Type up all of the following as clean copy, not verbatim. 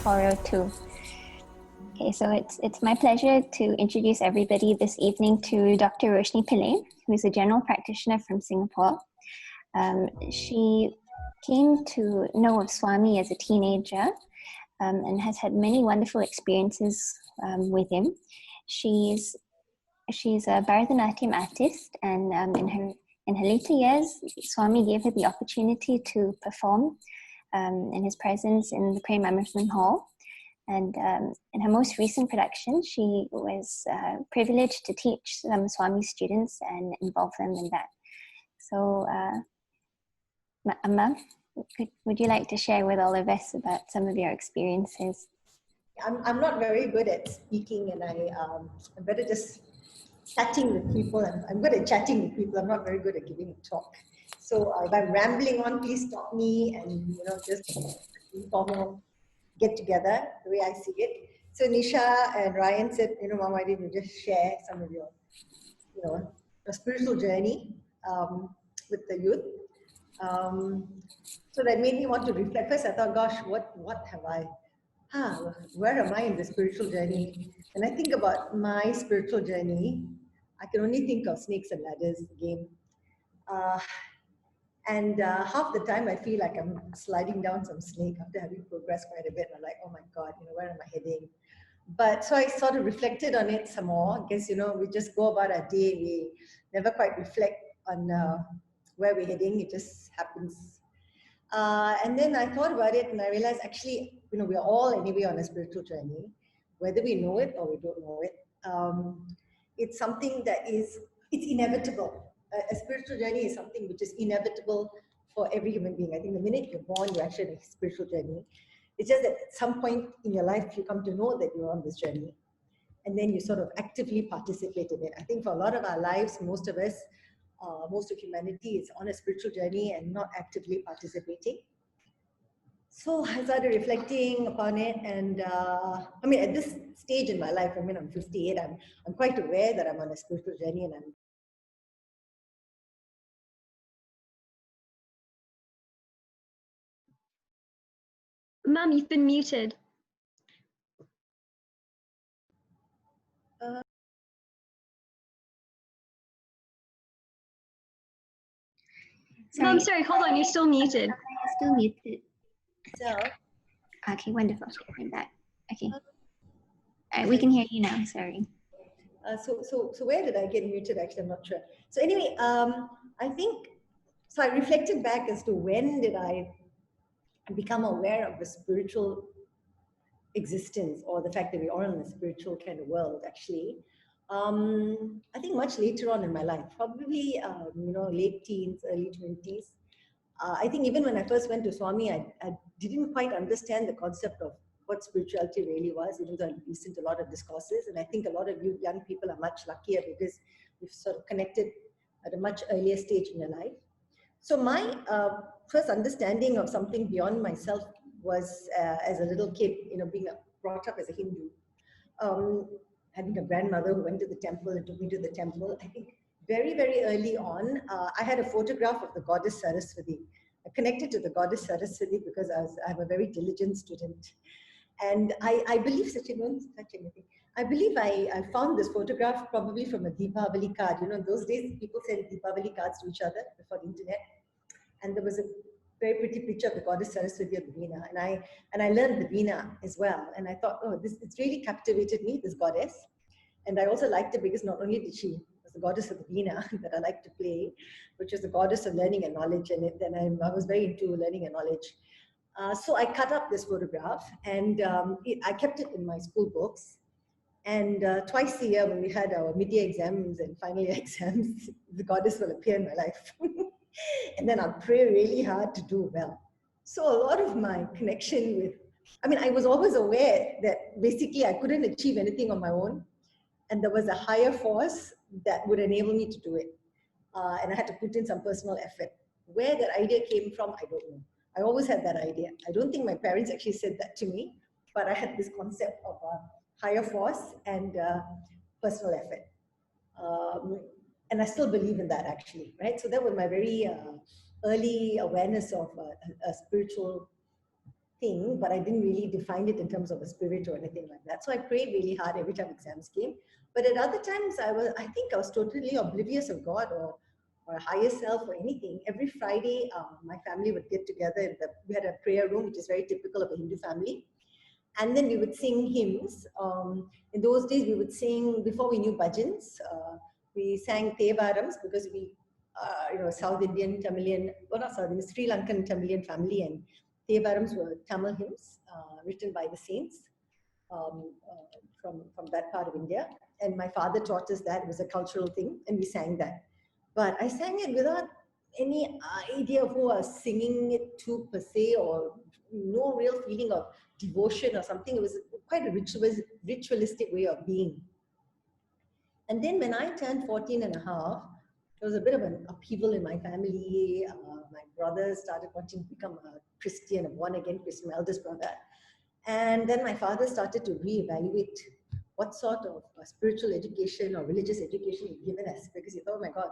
402. Okay, so it's my pleasure to introduce everybody this evening to Dr. Roshni Pillay, who is a general practitioner from Singapore. She came to know of Swami as a teenager and has had many wonderful experiences with him. She's a Bharatanatyam artist, and in her later years, Swami gave her the opportunity to perform in his presence in the Premamrutham Hall. And in her most recent production, she was privileged to teach some Swami students and involve them in that. So, Amma, would you like to share with all of us about some of your experiences? I'm not very good at speaking, and I'm better just chatting with people. I'm good at chatting with people. I'm not very good at giving a talk. So if I'm rambling on, please stop me and just informal get together the way I see it. So Nisha and Ryan said, Mom, why didn't you just share some of your, your spiritual journey with the youth? So that made me want to reflect. First, I thought, gosh, what have I? Where am I in the spiritual journey? And I think about my spiritual journey, I can only think of snakes and ladders game. And half the time I feel like I'm sliding down some snake after having progressed quite a bit. I'm like, oh my God, where am I heading? But so I sort of reflected on it some more. I guess, we just go about our day. We never quite reflect on where we're heading. It just happens. And then I thought about it and I realized actually, we're all anyway on a spiritual journey, whether we know it or we don't know it. It's something that it's inevitable. A spiritual journey is something which is inevitable for every human being. I think the minute you're born, you're actually on a spiritual journey. It's just that at some point in your life, you come to know that you're on this journey. And then you sort of actively participate in it. I think for a lot of our lives, most of us, most of humanity is on a spiritual journey and not actively participating. So I started reflecting upon it, and at this stage in my life, I'm 58, I'm quite aware that I'm on a spiritual journey, and I'm Mum, you've been muted. Mum, sorry, hold on, you're still muted. You're still muted. so. Okay, wonderful. Like that. Okay. All right, we can hear you now. Sorry. So where did I get muted? Actually, I'm not sure. So anyway, I think so. I reflected back as to when did I become aware of the spiritual existence or the fact that we are in a spiritual kind of world. Actually, I think much later on in my life, probably late teens, early 20s. I think even when I first went to Swami, I didn't quite understand the concept of what spirituality really was, even though I listened to a lot of discourses. And I think a lot of you young people are much luckier because we've sort of connected at a much earlier stage in your life. So my first understanding of something beyond myself was as a little kid, being brought up as a Hindu, having a grandmother who went to the temple and took me to the temple. I think very, very early on, I had a photograph of the goddess Saraswati. I connected to the goddess Saraswati because I'm a very diligent student. And I believe such anything. I believe I found this photograph probably from a Deepavali card. In those days, people sent Deepavali cards to each other before the internet. And there was a very pretty picture of the goddess Saraswati of the Veena. And I learned the Veena as well. And I thought, it's really captivated me, this goddess. And I also liked it because not only did she was the goddess of the Veena that I like to play, which was the goddess of learning and knowledge. And then I was very into learning and knowledge. So I cut up this photograph and I kept it in my school books. And twice a year when we had our mid-year exams and final year exams, the goddess will appear in my life. And then I'll pray really hard to do well. So a lot of my connection with, I was always aware that basically I couldn't achieve anything on my own. And there was a higher force that would enable me to do it. And I had to put in some personal effort. Where that idea came from, I don't know. I always had that idea. I don't think my parents actually said that to me, but I had this concept of a higher force and personal effort. And I still believe in that actually, right? So that was my very early awareness of a spiritual thing, but I didn't really define it in terms of a spirit or anything like that. So I prayed really hard every time exams came. But at other times, I think I was totally oblivious of God or a higher self or anything. Every Friday, my family would get together. We had a prayer room, which is very typical of a Hindu family. And then we would sing hymns. In those days, we would sing, before we knew bhajans, we sang Tevarams because we, South Indian, Tamilian, well not South Indian, Sri Lankan Tamilian family, and Tevarams were Tamil hymns written by the saints from that part of India. And my father taught us that. It was a cultural thing, and we sang that. But I sang it without any idea of who I was singing it to per se, or no real feeling of devotion or something. It was quite a ritualistic way of being. And then when I turned 14 and a half, there was a bit of an upheaval in my family. My brother started wanting to become a Christian, a born-again Christian, my eldest brother. And then my father started to reevaluate what sort of spiritual education or religious education he'd given us, because he thought, oh my God,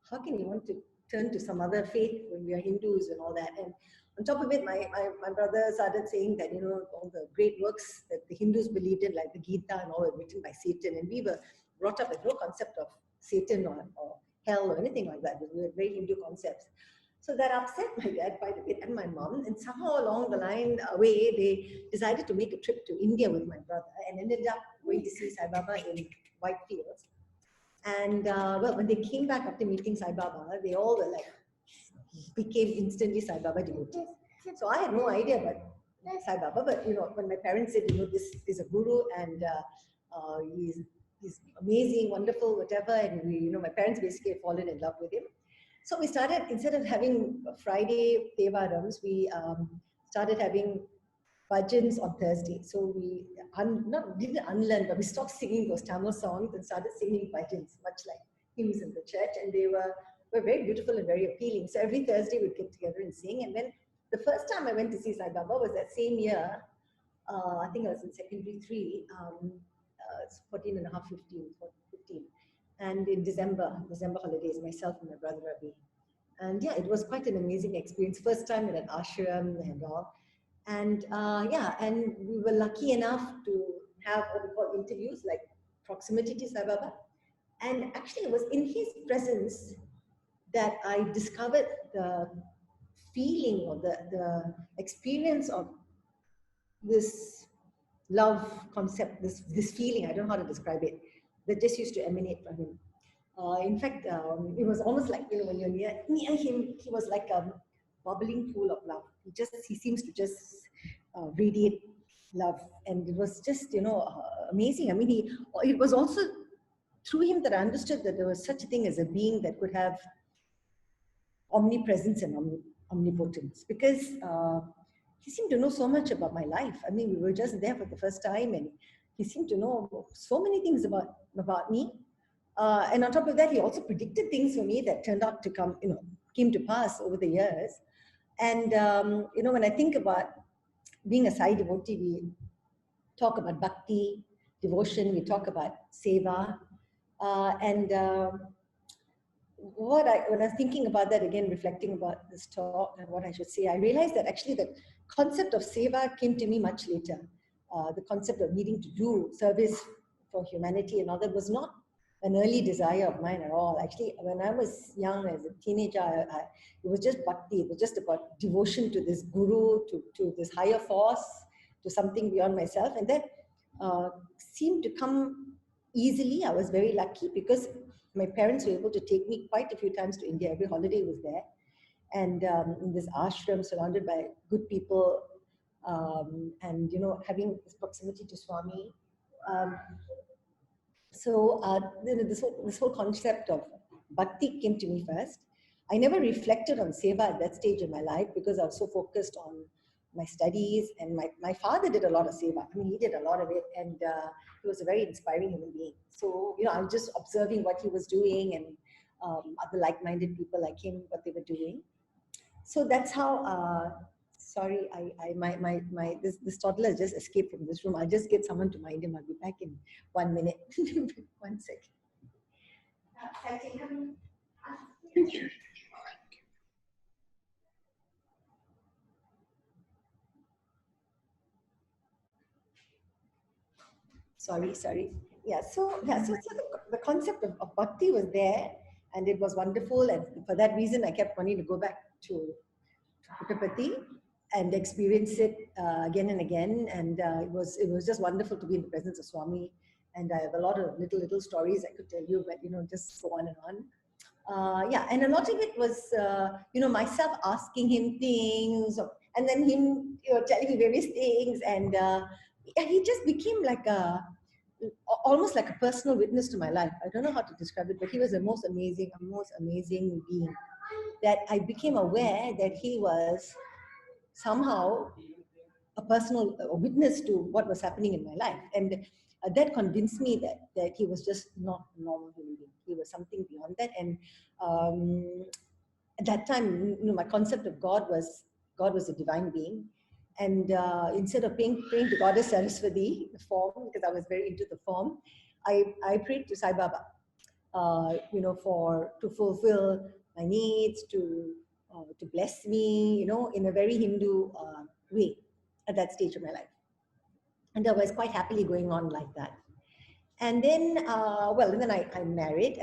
how can you want to turn to some other faith when we are Hindus and all that? And on top of it, my brother started saying that, all the great works that the Hindus believed in, like the Gita and all, were written by Satan. And we were brought up with no concept of Satan or hell or anything like that. We were very Hindu concepts. So that upset my dad quite a bit and my mom. And somehow along the line away, they decided to make a trip to India with my brother and ended up going to see Sai Baba in Whitefields. And well, when they came back after meeting Sai Baba, they all were like, became instantly Sai Baba devotees. So I had no idea about Sai Baba, but when my parents said, this is a guru and he's amazing, wonderful, whatever, and my parents basically had fallen in love with him. So we started, instead of having Friday Tevarams, we started having bhajans on Thursday. So we didn't unlearn, but we stopped singing those Tamil songs and started singing bhajans, much like hymns in the church. And they were very beautiful and very appealing. So every Thursday we'd get together and sing. And then the first time I went to see Sai Baba was that same year. I think I was in secondary 3, 14 and a half, 15. And in December holidays, myself and my brother Ravi. And yeah, it was quite an amazing experience. First time in an ashram and all. And and we were lucky enough to have what we call interviews, like proximity to Sai Baba. And actually, it was in his presence that I discovered the feeling or the experience of this love concept, this feeling, I don't know how to describe it, that just used to emanate from him. In fact, it was almost like, when you're near him, he was like a bubbling pool of love. He seems to just radiate love. And it was just, amazing. I mean, it was also through him that I understood that there was such a thing as a being that could have omnipresence and omnipotence, because he seemed to know so much about my life. I mean, we were just there for the first time, and he seemed to know so many things about me. And on top of that, he also predicted things for me that turned out to came to pass over the years. And, when I think about being a Sai devotee, we talk about bhakti, devotion, we talk about seva. When I was thinking about that again, reflecting about this talk and what I should say, I realized that actually the concept of seva came to me much later. The concept of needing to do service for humanity and all that was not an early desire of mine at all. Actually, when I was young, as a teenager, it was just bhakti. It was just about devotion to this guru, to this higher force, to something beyond myself. And that seemed to come easily. I was very lucky because my parents were able to take me quite a few times to India. Every holiday was there. And in this ashram surrounded by good people, and, having this proximity to Swami. This whole concept of bhakti came to me first. I never reflected on seva at that stage in my life because I was so focused on my studies, and my father did a lot of seva. I mean, he did a lot of it, and he was a very inspiring human being. So, I was just observing what he was doing, and other like-minded people like him, what they were doing. So that's how, sorry, this toddler just escaped from this room. I'll just get someone to mind him. I'll be back in 1 minute. 1 second. Thank you. sorry. Yeah, so the concept of bhakti was there, and it was wonderful. And for that reason, I kept wanting to go back to Puttaparthi and experience it again and again. And it was just wonderful to be in the presence of Swami. And I have a lot of little stories I could tell you, but just go on and on. Yeah, and a lot of it was myself asking him things, and then him telling me various things, and he just became like almost like a personal witness to my life. I don't know how to describe it, but he was the most amazing being that I became aware that he was somehow a personal witness to what was happening in my life. And that convinced me that he was just not a normal human being. He was something beyond that. And at that time, my concept of God was a divine being. And instead of praying to Goddess Saraswati, the form, because I was very into the form, I prayed to Sai Baba, to fulfill my needs, to bless me, in a very Hindu way at that stage of my life. And I was quite happily going on like that. And then, then I married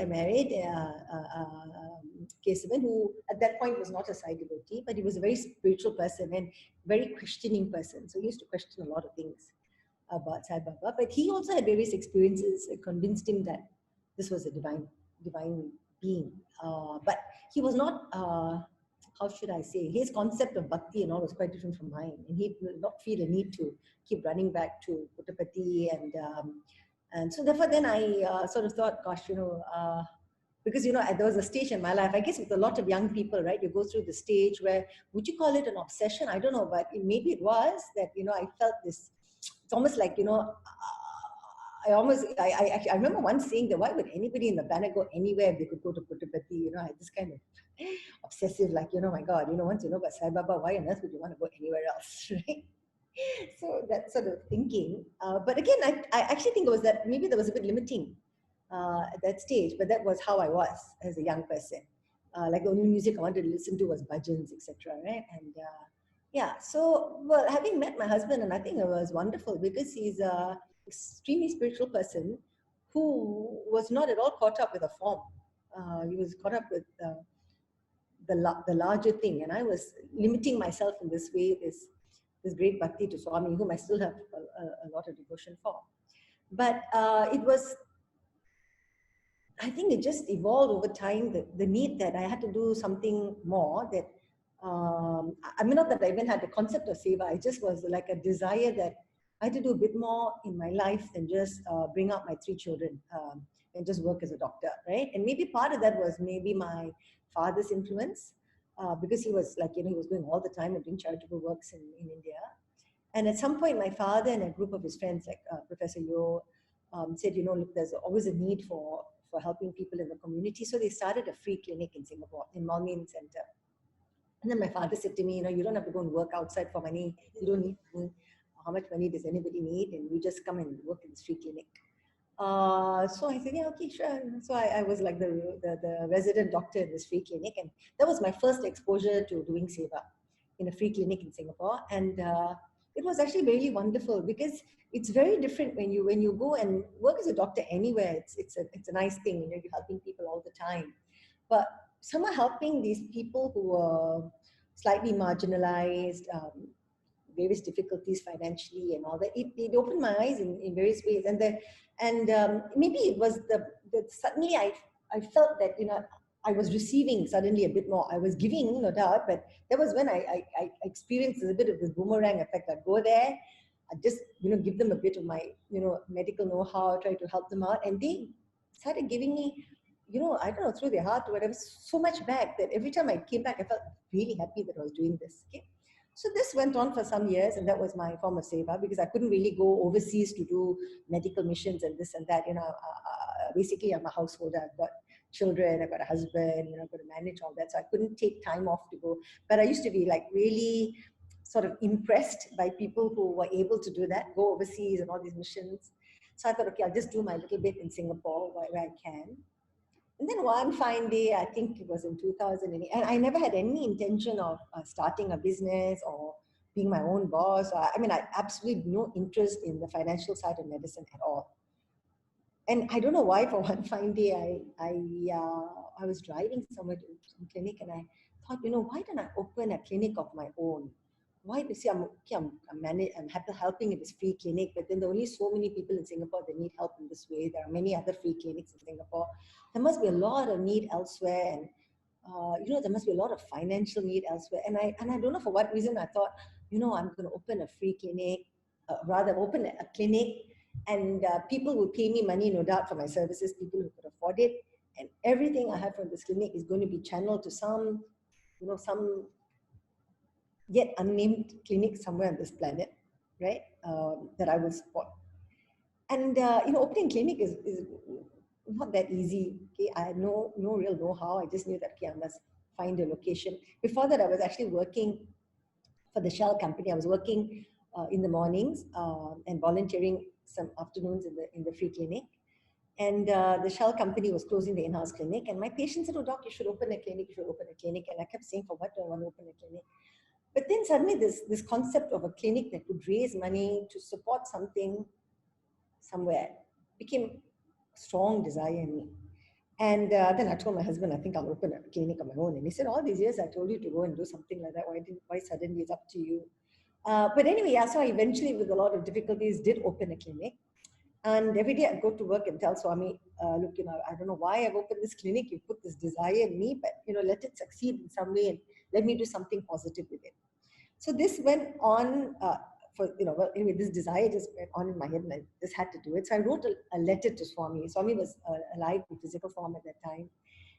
Kesavan, who at that point was not a Sai devotee, but he was a very spiritual person and very questioning person. So he used to question a lot of things about Sai Baba. But he also had various experiences that convinced him that this was a divine being. But he was not, how should I say, his concept of bhakti and all was quite different from mine. And he did not feel a need to keep running back to Puttaparthi. And so therefore then I sort of thought, gosh, because, there was a stage in my life, I guess with a lot of young people, right, you go through the stage where, would you call it an obsession? I don't know, but maybe it was that, I felt this, it's almost like, I remember once saying that why would anybody in the planet go anywhere if they could go to Puttaparthi? I had this kind of obsessive, like, my God, once you know about Sai Baba, why on earth would you want to go anywhere else, right? So that sort of thinking. But again, I actually think it was that maybe there was a bit limiting at that stage, but that was how I was as a young person. Like the only music I wanted to listen to was bhajans, etc. Right? And yeah, so well, having met my husband, and I think it was wonderful because he's a extremely spiritual person who was not at all caught up with a form. He was caught up with the larger thing, and I was limiting myself in this way. This great bhakti to Swami, whom I still have a lot of devotion for. But it was, I think it just evolved over time, the need that I had to do something more that, I mean, not that I even had the concept of seva, it just was like a desire that I had to do a bit more in my life than just bring up my 3 children and just work as a doctor, right? And maybe part of that was maybe my father's influence, because he was like, he was going all the time and doing charitable works in India. And at some point, my father and a group of his friends, like Professor Yo, said, look, there's always a need for helping people in the community. So they started a free clinic in Singapore, in Malmin Center. And then my father said to me, you don't have to go and work outside for money. You don't need money. How much money does anybody need? And you just come and work in this free clinic. So I said, yeah, okay, sure. So I was like the resident doctor in this free clinic. And that was my first exposure to doing seva in a free clinic in Singapore. And it was actually really wonderful because it's very different when you go and work as a doctor anywhere. It's a nice thing, you're helping people all the time. But somehow helping these people who are slightly marginalized, various difficulties financially and all that, it opened my eyes in various ways. And maybe it was the suddenly I felt that I was receiving suddenly a bit more. I was giving, no doubt, but that was when I experienced a bit of this boomerang effect. I'd go there, I'd just give them a bit of my medical know-how, try to help them out, and they started giving me I don't know, through their heart or whatever, so much back that every time I came back, I felt really happy that I was doing this. Okay. So this went on for some years, and that was my form of seva because I couldn't really go overseas to do medical missions and this and that. Basically, I'm a householder. I've got children, I've got a husband, I've got to manage all that. So I couldn't take time off to go. But I used to be like really sort of impressed by people who were able to do that, go overseas and all these missions. So I thought, okay, I'll just do my little bit in Singapore where I can. And then one fine day, I think it was in 2008, and I never had any intention of starting a business or being my own boss. I mean, I absolutely no interest in the financial side of medicine at all. And I don't know why, for one fine day, I was driving somewhere to some clinic, and I thought, why don't I open a clinic of my own? Why? You see, I'm happy helping in this free clinic, but then there are only so many people in Singapore that need help in this way. There are many other free clinics in Singapore. There must be a lot of need elsewhere, and there must be a lot of financial need elsewhere. And I don't know for what reason I thought, I'm going to open a free clinic, rather open a clinic, and people will pay me money, no doubt, for my services, people who could afford it. And everything I have from this clinic is going to be channeled to some yet unnamed clinic somewhere on this planet, right? That I will support. And, opening clinic is not that easy. Okay, I had no real know-how. I just knew that, okay, I must find a location. Before that, I was actually working for the Shell company. I was working in the mornings and volunteering some afternoons in the free clinic. And the Shell company was closing the in-house clinic. And my patient said, "Oh, doc, you should open a clinic. You should open a clinic." And I kept saying, "For what do I want to open a clinic?" But then suddenly this concept of a clinic that could raise money to support something somewhere became a strong desire in me. And then I told my husband, "I think I'll open a clinic of my own." And he said, "All these years I told you to go and do something like that. Why suddenly it's up to you?" But anyway, yeah, so I eventually, with a lot of difficulties, did open a clinic. And every day I'd go to work and tell Swami, "Look, I don't know why I've opened this clinic. You put this desire in me, but, let it succeed in some way and let me do something positive with it." So this went on anyway, this desire just went on in my head, and I just had to do it. So I wrote a letter to Swami. Swami was alive in physical form at that time.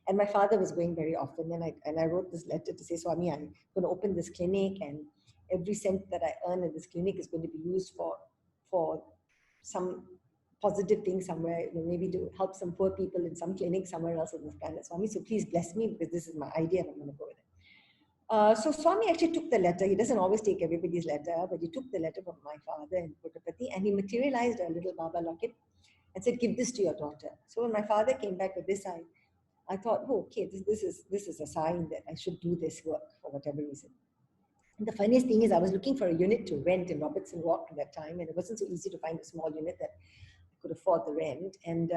And my father was going very often. And I wrote this letter to say, "Swami, I'm going to open this clinic, and every cent that I earn in this clinic is going to be used for some positive thing somewhere, maybe to help some poor people in some clinic somewhere else on this planet. Swami, so please bless me, because this is my idea and I'm going to go with it." So Swami actually took the letter. He doesn't always take everybody's letter, but he took the letter from my father in Puttaparthi, and he materialized a little Baba locket and said, "Give this to your daughter." So when my father came back with this, I thought, "Oh, okay, this is a sign that I should do this work for whatever reason." And the funniest thing is, I was looking for a unit to rent in Robertson Walk at that time, and it wasn't so easy to find a small unit that could afford the rent. And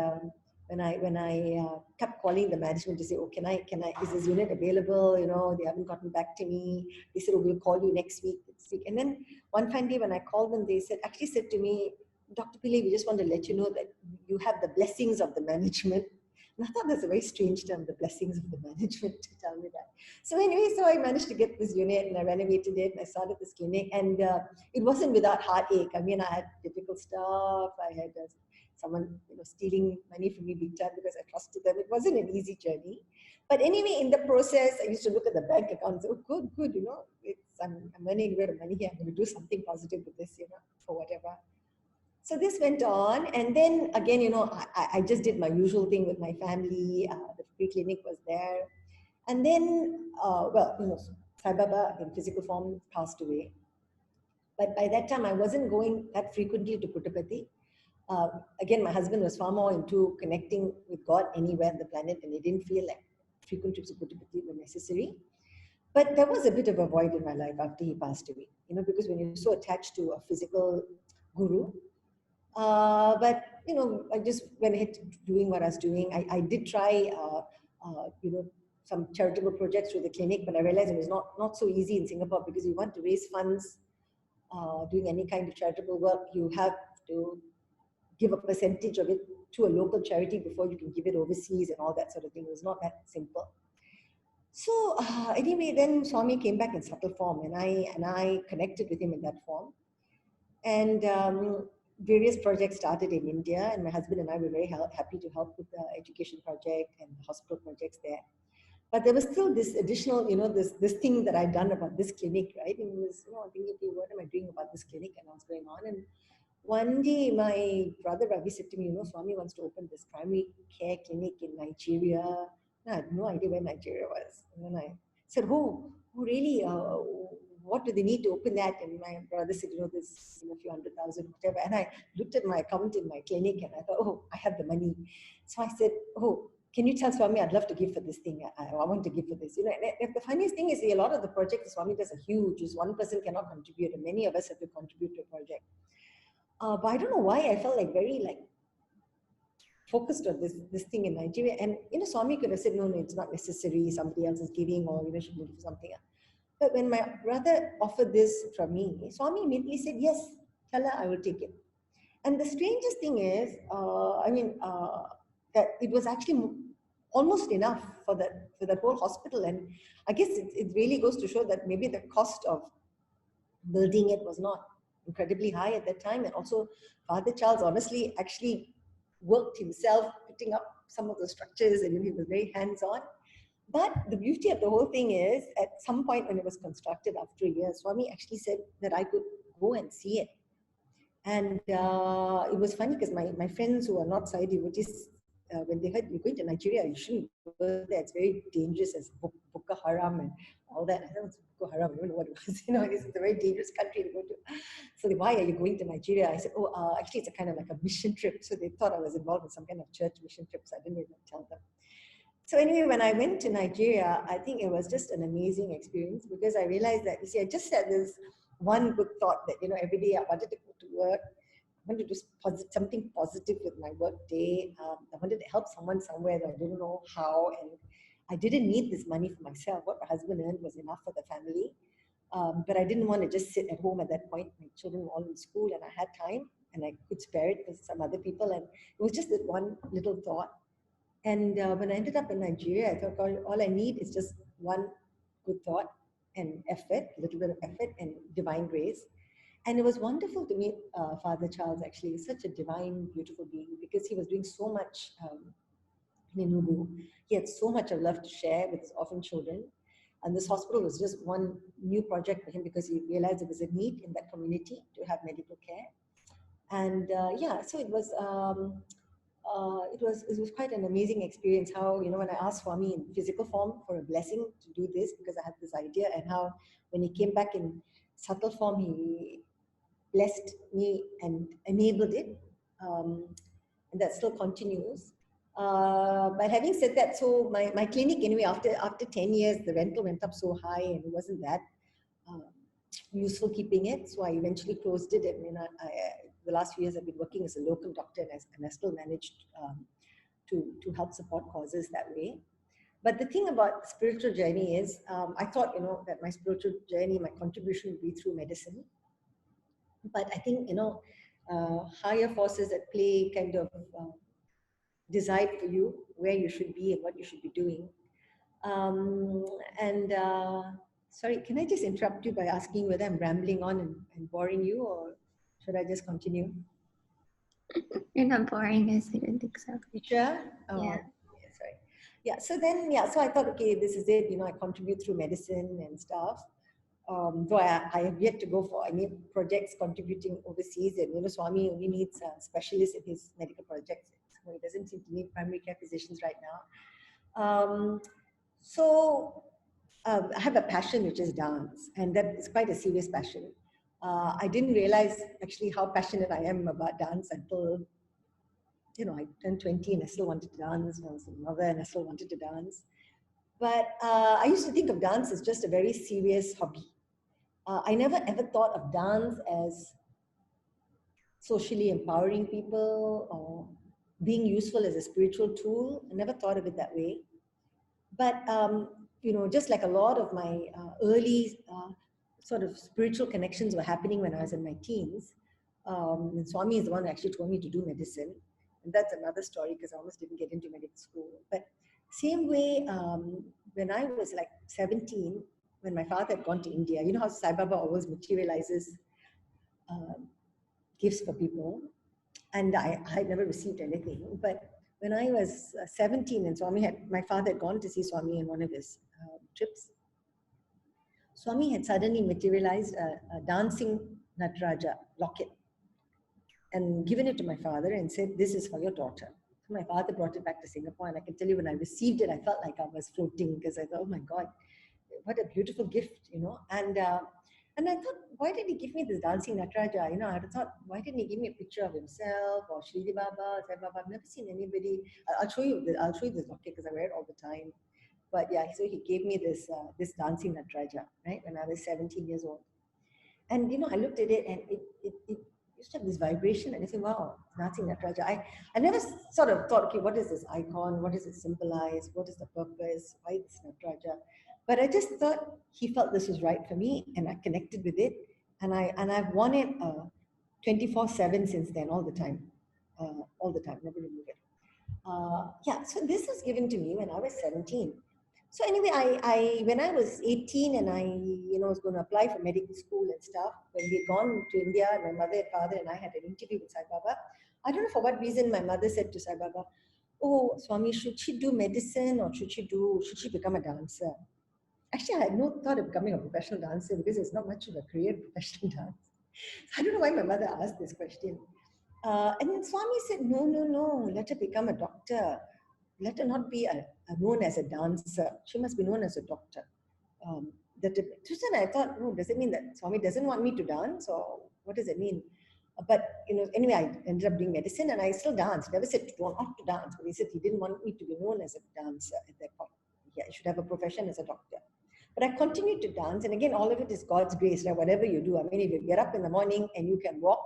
when I kept calling the management to say, "Oh, can I, is this unit available? They haven't gotten back to me." They said, "Oh, we'll call you next week." And then one fine day when I called them, they said to me, "Dr. Pillay, we just want to let you know that you have the blessings of the management." And I thought that's a very strange term, the blessings of the management, to tell me that. So anyway, so I managed to get this unit, and I renovated it, and I started this clinic. And it wasn't without heartache. I mean, I had difficult stuff. I had someone stealing money from me big time because I trusted them. It wasn't an easy journey. But anyway, in the process, I used to look at the bank account and say, "Oh, good, I'm earning a bit of money here. I'm going to do something positive with this, for whatever." So this went on, and then again, I just did my usual thing with my family. The free clinic was there. And then, Sai Baba in physical form passed away. But by that time, I wasn't going that frequently to Puttaparthi. Again, my husband was far more into connecting with God anywhere on the planet, and he didn't feel like frequent trips to Puttaparthi were necessary. But there was a bit of a void in my life after he passed away, because when you're so attached to a physical guru. But I just went ahead doing what I was doing. I did try, some charitable projects through the clinic, but I realized it was not so easy in Singapore, because you want to raise funds. Doing any kind of charitable work, you have to give a percentage of it to a local charity before you can give it overseas and all that sort of thing. It was not that simple. So anyway, then Swami came back in subtle form, and I connected with him in that form. And various projects started in India, and my husband and I were very happy to help with the education project and the hospital projects there. But there was still this additional, this thing that I'd done about this clinic, right? And it was, thinking, "Okay, what am I doing about this clinic and what's going on?" And one day, my brother Ravi said to me, "Swami wants to open this primary care clinic in Nigeria." And I had no idea where Nigeria was. And then I said, "Oh, really? What do they need to open that?" And my brother said, "There's a few 100,000, whatever." And I looked at my account in my clinic, and I thought, "Oh, I have the money." So I said, "Oh, can you tell Swami, I'd love to give for this thing. I want to give for this. You know, and the funniest thing is a lot of the projects Swami does are huge. Just one person cannot contribute, and many of us have to contribute to a project. But I don't know why I felt like very like focused on this thing in Nigeria. And you know, Swami could have said, no, it's not necessary. Somebody else is giving, or you know, she can do something else. But when my brother offered this from me, Swami immediately said, yes, tell her I will take it. And the strangest thing is, that it was actually almost enough for that whole hospital. And I guess it really goes to show that maybe the cost of building it was not incredibly high at that time. And also Father Charles honestly actually worked himself putting up some of the structures, and he was very hands-on. But the beauty of the whole thing is, at some point when it was constructed after a year, Swami actually said that I could go and see it. And it was funny because my friends who are not Sai devotees, when they heard you're going to Nigeria, you shouldn't go there. It's very dangerous, as Boko Haram and all that. I don't know what's Boko Haram. I don't know what it was. You know, it's a very dangerous country to go to. So why are you going to Nigeria? I said, actually, it's a kind of like a mission trip. So they thought I was involved in some kind of church mission trip. So I didn't even tell them. So anyway, when I went to Nigeria, I think it was just an amazing experience, because I realized that, you see, I just had this one good thought that, you know, every day I wanted to go to work. I wanted to do something positive with my work day. I wanted to help someone somewhere that I didn't know how. And I didn't need this money for myself. What my husband earned was enough for the family. But I didn't want to just sit at home at that point. My children were all in school and I had time and I could spare it for some other people. And it was just that one little thought. And when I ended up in Nigeria, I thought all I need is just one good thought and effort, a little bit of effort and divine grace. And it was wonderful to meet Father Charles, actually. He's such a divine, beautiful being, because he was doing so much in Enugu. He had so much of love to share with his orphan children. And this hospital was just one new project for him, because he realized there was a need in that community to have medical care. And so it was quite an amazing experience. How, you know, when I asked Swami in physical form for a blessing to do this, because I had this idea, and how when he came back in subtle form, he blessed me and enabled it, and that still continues. But having said that, so my clinic, anyway, after 10 years, the rental went up so high, and it wasn't that useful keeping it. So I eventually closed it. And the last few years I've been working as a local doctor, and I still managed to help support causes that way. But the thing about the spiritual journey is, I thought, you know, that my spiritual journey, my contribution would be through medicine. But I think, you know, higher forces at play kind of decide for you where you should be and what you should be doing. Sorry, can I just interrupt you by asking whether I'm rambling on and boring you, or should I just continue? You're not boring, I don't think so. You sure? Yeah. Sorry. Yeah, so then, so I thought, okay, this is it. You know, I contribute through medicine and stuff. Though I have yet to go for any projects contributing overseas. And, you know, Swami only needs specialists in his medical projects. So he doesn't seem to need primary care physicians right now. I have a passion, which is dance, and that is quite a serious passion. I didn't realize actually how passionate I am about dance until, you know, I turned 20 and I still wanted to dance. I was a mother and I still wanted to dance. But I used to think of dance as just a very serious hobby. I never ever thought of dance as socially empowering people or being useful as a spiritual tool. I never thought of it that way. But you know, just like a lot of my early sort of spiritual connections were happening when I was in my teens. And Swami is the one who actually told me to do medicine. And that's another story, because I almost didn't get into medical school. But same way, when I was like 17, when my father had gone to India, you know how Sai Baba always materializes gifts for people. And I had never received anything. But when I was 17 and my father had gone to see Swami in one of his trips, Swami had suddenly materialized a dancing Nataraja locket and given it to my father and said, this is for your daughter. So my father brought it back to Singapore, and I can tell you when I received it, I felt like I was floating, because I thought, oh my God, what a beautiful gift, you know. And And I thought, why did he give me this dancing Nataraja? You know, I thought, why didn't he give me a picture of himself or Shridi Baba, Sai Baba? I've never seen anybody. I'll show you. I'll show you this document because I wear it all the time. But yeah, so he gave me this this dancing Nataraja, right, when I was 17 years old. And you know, I looked at it and it used to have this vibration, and I said, wow, dancing Nataraja. I never sort of thought, okay, what is this icon? What does it symbolize? What is the purpose? Why this Nataraja? But I just thought he felt this was right for me, and I connected with it, and I've worn it 24/7 since then, all the time, never remove it. Yeah, so this was given to me when I was 17. So anyway, I when I was 18 and I, you know, was going to apply for medical school and stuff, when we had gone to India, my mother and father and I had an interview with Sai Baba. I don't know for what reason my mother said to Sai Baba, oh, Swami, should she do medicine or should she become a dancer? Actually, I had no thought of becoming a professional dancer because it's not much of a career in professional dance. I don't know why my mother asked this question. And then Swami said, no, let her become a doctor. Let her not be known as a dancer. She must be known as a doctor. So then I thought, oh, does it mean that Swami doesn't want me to dance, or what does it mean? But you know, anyway, I ended up doing medicine, and I still danced. Never said not to dance, but he said he didn't want me to be known as a dancer at that point. Yeah, I should have a profession as a doctor. But I continued to dance, and again, all of it is God's grace. Right? Whatever you do, I mean, if you get up in the morning and you can walk,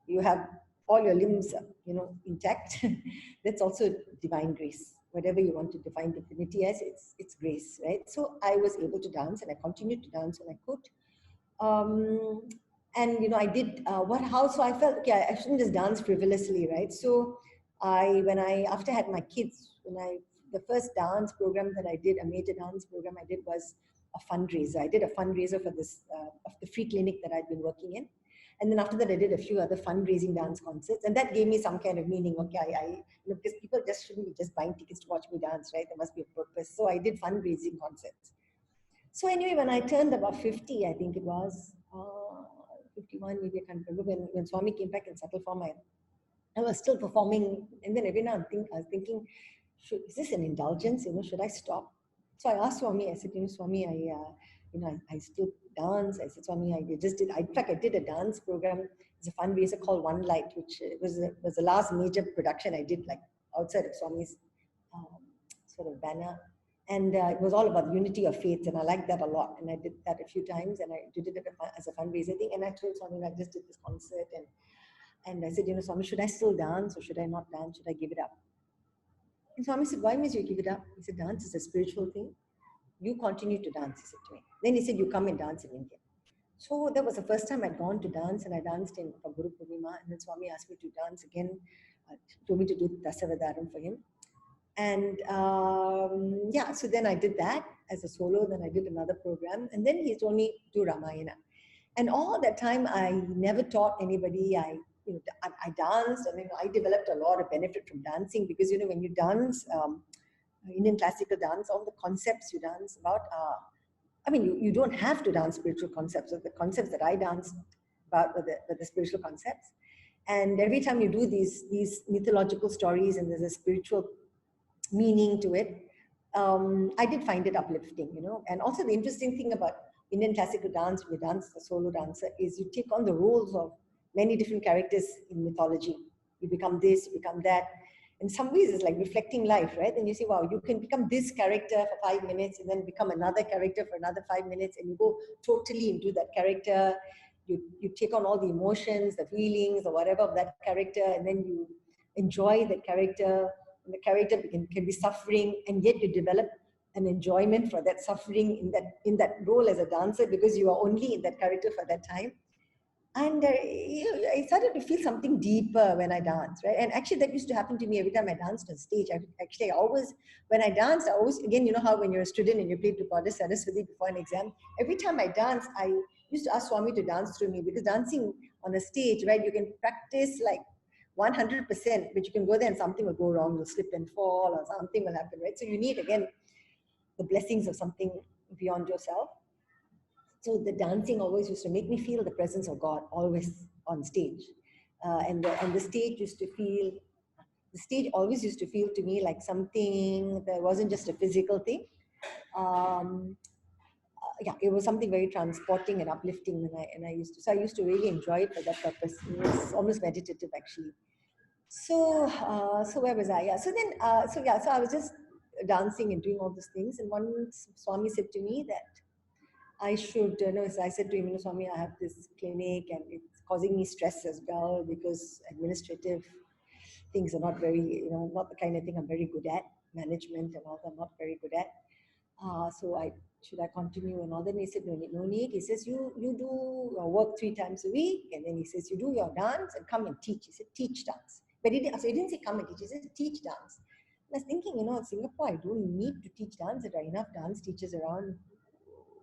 you have all your limbs, you know, intact. That's also divine grace. Whatever you want to define divinity as, it's grace, right? So I was able to dance, and I continued to dance when I could. And you know, I did so I felt, okay, I shouldn't just dance frivolously, right? So after I had my kids, the first dance program that I did, a major dance program I did, was a fundraiser. I did a fundraiser for this of the free clinic that I'd been working in. And then after that, I did a few other fundraising dance concerts, and that gave me some kind of meaning. Okay, you know, because people just shouldn't be just buying tickets to watch me dance, right? There must be a purpose. So I did fundraising concerts. So anyway, when I turned about 50, I think it was 51, maybe I can't remember, when Swami came back in subtle form, I was still performing, and then every now and then I was thinking, is this an indulgence? You know, should I stop? So I asked Swami. I said, you know, Swami, I still dance. I said, Swami, in fact, I did a dance program. It's a fundraiser called One Light, which was the last major production I did, like outside of Swami's sort of banner. And it was all about unity of faith, and I liked that a lot. And I did that a few times, and I did it as a fundraiser thing. And I told Swami, I just did this concert, and I said, you know, Swami, should I still dance or should I not dance? Should I give it up? And Swami said, why must you give it up? He said, dance is a spiritual thing. You continue to dance, he said to me. Then he said, you come and dance in India. So that was the first time I'd gone to dance, and I danced for Guru Purnima. And then Swami asked me to dance again, told me to do Dasavadaram for him. And yeah, so then I did that as a solo. Then I did another program. And then he told me to do Ramayana. And all that time, I never taught anybody. I danced. I mean, I developed a lot of benefit from dancing because, you know, when you dance, Indian classical dance, all the concepts you dance about are, I mean, you don't have to dance spiritual concepts. So the concepts that I danced about were the spiritual concepts. And every time you do these mythological stories and there's a spiritual meaning to it, I did find it uplifting, you know. And also the interesting thing about Indian classical dance, when you dance the solo dancer, is you take on the roles of many different characters in mythology. You become this, you become that. In some ways, it's like reflecting life, right? And you say, wow, you can become this character for 5 minutes and then become another character for another 5 minutes, and you go totally into that character. You take on all the emotions, the feelings, or whatever of that character, and then you enjoy that character. And the character can be suffering, and yet you develop an enjoyment for that suffering in that role as a dancer, because you are only in that character for that time. And I started to feel something deeper when I danced, right? And actually that used to happen to me every time I danced on stage. When I danced, I always, again, you know how when you're a student and you play Drupada Saraswati before an exam, every time I danced, I used to ask Swami to dance through me, because dancing on a stage, right, you can practice like 100%, but you can go there and something will go wrong, you'll slip and fall or something will happen, right? So you need, again, the blessings of something beyond yourself. So the dancing always used to make me feel the presence of God always on stage. And the stage always used to feel to me like something that wasn't just a physical thing. yeah, it was something very transporting and uplifting. I used to really enjoy it for that purpose. It was almost meditative actually. So where was I? Yeah. So I was just dancing and doing all these things. And once Swami said to me that I should, so I said to him, Swami, I have this clinic and it's causing me stress as well because administrative things are not very, not the kind of thing I'm very good at. Management and all that I'm not very good at. So should I continue and all? Then he said, no need. He says, you do your work 3 times a week. And then he says, you do your dance and come and teach. He said, teach dance. But he didn't say come and teach. He said, teach dance. And I was thinking, in Singapore, I don't need to teach dance. There are enough dance teachers around.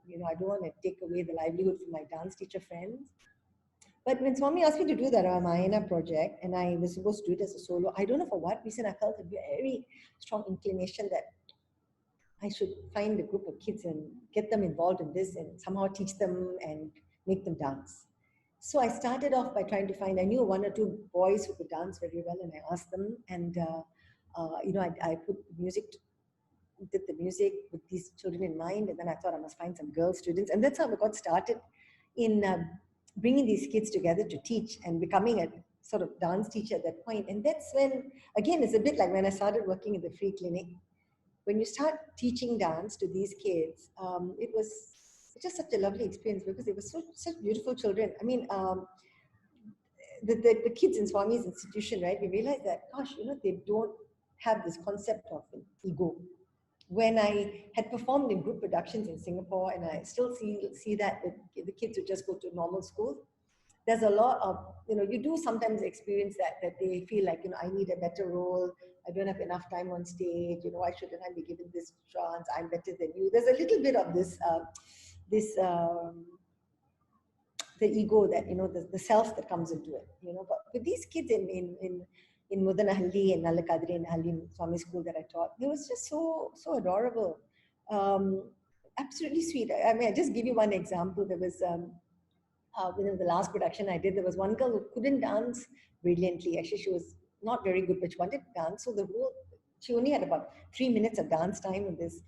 I don't want to take away the livelihood from my dance teacher friends. But when Swami asked me to do the Ramayana project, and I was supposed to do it as a solo, I don't know for what reason, I felt a very strong inclination that I should find a group of kids and get them involved in this and somehow teach them and make them dance. So I started off by trying to find, I knew 1 or 2 boys who could dance very well, and I asked them, and I put did the music with these children in mind, and then I thought I must find some girl students, and that's how I got started in bringing these kids together to teach and becoming a sort of dance teacher at that point. And that's when, again, it's a bit like when I started working in the free clinic. When you start teaching dance to these kids, it was just such a lovely experience because they were such beautiful children. I mean, the kids in Swami's institution, right? We realized that, gosh, they don't have this concept of an ego. When I had performed in group productions in Singapore, and I still see that the kids who just go to normal school, there's a lot of, you do sometimes experience that they feel like, I need a better role. I don't have enough time on stage. Why shouldn't I be given this chance? I'm better than you. There's a little bit of this, the ego that, the self that comes into it, But with these kids in Mudanahalli and Nallakadri and Halli Swami school that I taught, it was just so adorable. Absolutely sweet. I mean, I just give you one example. There was, the last production I did, there was one girl who couldn't dance brilliantly. Actually, she was not very good, but she wanted to dance. So she only had about 3 minutes of dance time in this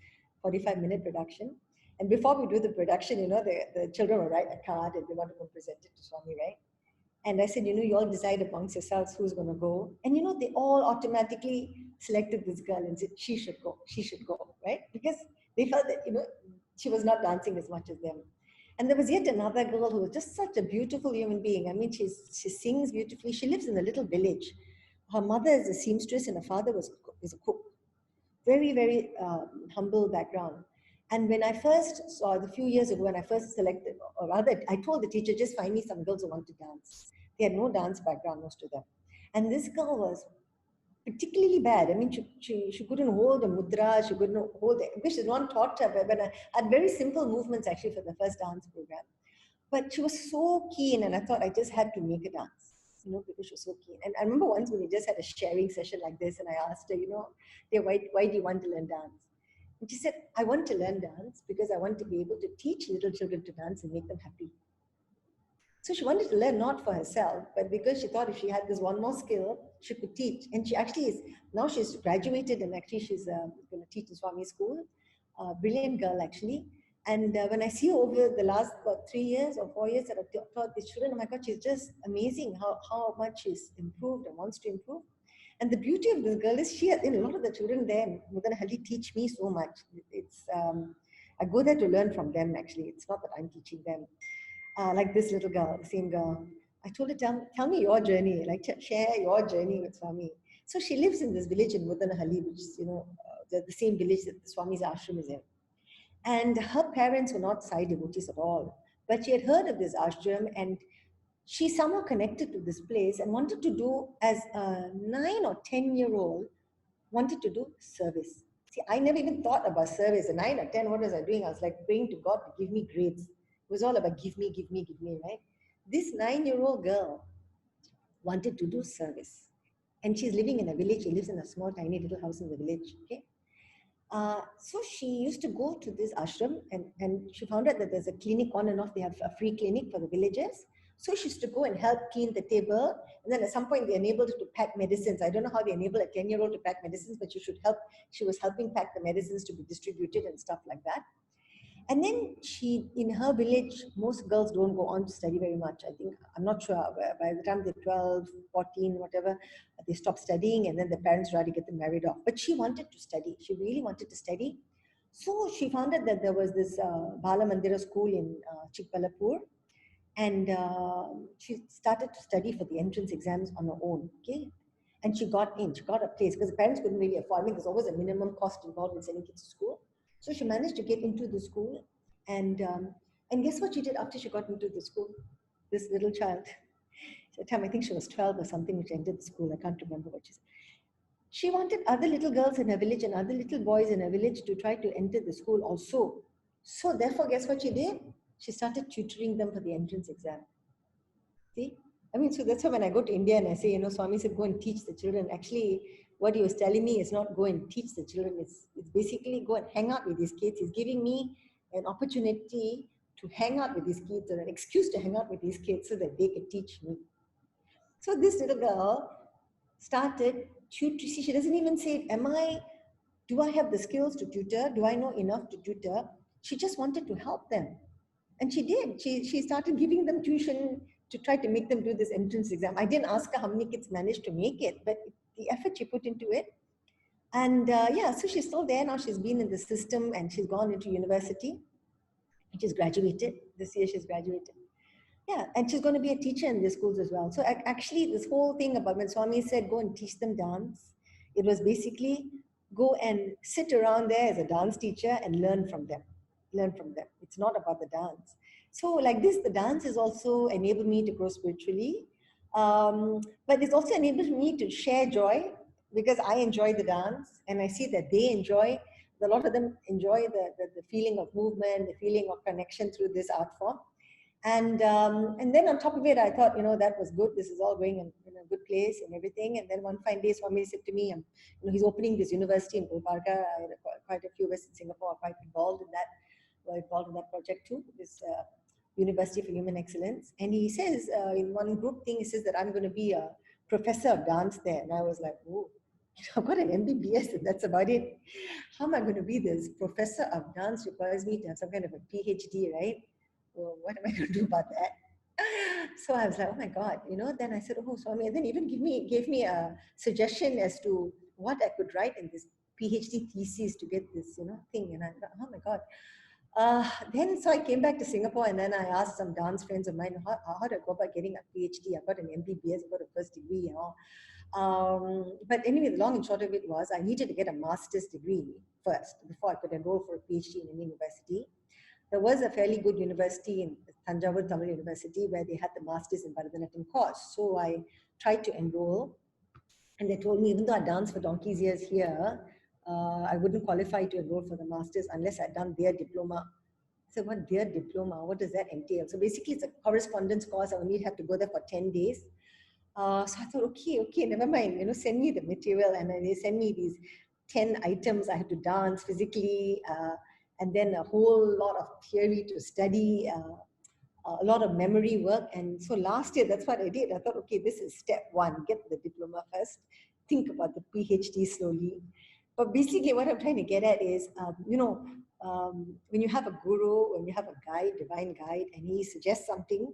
45-minute production. And before we do the production, the children will write a card and they want to go present it to Swami, right? And I said, you all decide amongst yourselves who's going to go. And, they all automatically selected this girl and said, she should go, right? Because they felt that, she was not dancing as much as them. And there was yet another girl who was just such a beautiful human being. I mean, she sings beautifully. She lives in a little village. Her mother is a seamstress and her father was a cook. Very, very humble background. And when I first saw, a few years ago, when I first selected, or rather, I told the teacher, just find me some girls who want to dance. They had no dance background, most of them. And this girl was particularly bad. I mean, she couldn't hold a mudra, she couldn't hold it, because she's not taught her, but I had very simple movements actually for the first dance program. But she was so keen, and I thought I just had to make her dance, because she was so keen. And I remember once when we just had a sharing session like this, and I asked her, dear, why do you want to learn dance? And she said, I want to learn dance because I want to be able to teach little children to dance and make them happy. So she wanted to learn not for herself, but because she thought if she had this one more skill, she could teach. And she actually is, now she's graduated and actually she's going to teach in Swami school. Brilliant girl actually. And when I see her over the last 3 years or 4 years that I've taught these children, oh my God, she's just amazing how much she's improved and wants to improve. And the beauty of this girl is a lot of the children there in Mudanahalli teach me so much. It's I go there to learn from them actually. It's not that I'm teaching them. Like this little girl, the same girl. I told her, tell me your journey, like share your journey with Swami. So she lives in this village in Mudanahalli, which is, the same village that the Swami's ashram is in. And her parents were not Sai devotees at all. But she had heard of this ashram and she somehow connected to this place and wanted to do, as a 9 or 10-year-old, wanted to do service. See, I never even thought about service. At 9 or 10, what was I doing? I was like praying to God to give me grades. It was all about give me, right? This 9-year-old girl wanted to do service. And she's living in a village. She lives in a small, tiny little house in the village, okay? So she used to go to this ashram and she found out that there's a clinic on and off. They have a free clinic for the villagers. So she used to go and help clean the table. And then at some point they enabled her to pack medicines. I don't know how they enable a 10-year-old to pack medicines, but she was helping pack the medicines to be distributed and stuff like that. And then in her village, most girls don't go on to study very much. I think, I'm not sure, by the time they're 12, 14, whatever, they stop studying and then the parents try to get them married off. But she wanted to study. She really wanted to study. So she found out that there was this Bala Mandira school in Chikbalapur, and she started to study for the entrance exams on her own. Okay, and she got a place because the parents couldn't really afford. I mean, there's always a minimum cost involved in sending kids to school. So she managed to get into the school, and guess what she did after she got into the school? This little child. At the time, I think she was 12 or something, which entered the school. I can't remember what she said. She wanted other little girls in her village and other little boys in her village to try to enter the school also. So therefore, guess what she did? She started tutoring them for the entrance exam. See? I mean, so that's why when I go to India and I say, Swami said, go and teach the children. Actually, what he was telling me is not go and teach the children. It's basically go and hang out with these kids. He's giving me an opportunity to hang out with these kids, or an excuse to hang out with these kids so that they can teach me. So this little girl started tutoring. See, she doesn't even say, do I have the skills to tutor? Do I know enough to tutor? She just wanted to help them. And she did. She started giving them tuition to try to make them do this entrance exam. I didn't ask her how many kids managed to make it, but the effort she put into it. And so she's still there now. She's been in the system and she's gone into university. She's graduated. This year she's graduated. Yeah, and she's going to be a teacher in the schools as well. So actually, this whole thing about when Swami said, go and teach them dance, it was basically go and sit around there as a dance teacher and learn from them. Learn from them. It's not about the dance. So like this, the dance has also enabled me to grow spiritually. But it's also enabled me to share joy because I enjoy the dance and I see that they enjoy, a lot of them enjoy the feeling of movement, the feeling of connection through this art form. And then on top of it, I thought, that was good. This is all going in a good place and everything. And then one fine day, Swami said to me, he's opening this university in Gulbarga. I had quite a few of us in Singapore are quite involved in that. We're involved in that project too, this University for Human Excellence. And he says, in one group thing, he says that I'm going to be a professor of dance there. And I was like, oh, I've got an MBBS and that's about it. How am I going to be this professor of dance? Requires me to have some kind of a PhD, right? Well, what am I going to do about that? So I was like, oh my God, then I said, oh, Swami, and then even gave me a suggestion as to what I could write in this PhD thesis to get this, thing. And I thought, oh my God. Then so I came back to Singapore and then I asked some dance friends of mine, how do I go about getting a PhD? I've got an MBBS, I've got a first degree, But anyway, the long and short of it was I needed to get a master's degree first before I could enroll for a PhD in any university. There was a fairly good university in Tanjavur Tamil University where they had the masters in Bharatanatyam course. So I tried to enroll and they told me even though I danced for donkey's years here, I wouldn't qualify to enroll for the masters unless I'd done their diploma. I said, what, their diploma? What does that entail? So basically it's a correspondence course. I only have to go there for 10 days. So I thought, okay, never mind, send me the material. And then they send me these 10 items I had to dance physically, and then a whole lot of theory to study, a lot of memory work. And so last year, that's what I did. I thought, okay, this is step one, get the diploma first, think about the PhD slowly. But basically what I'm trying to get at is, when you have a guru, when you have a guide, divine guide, and he suggests something,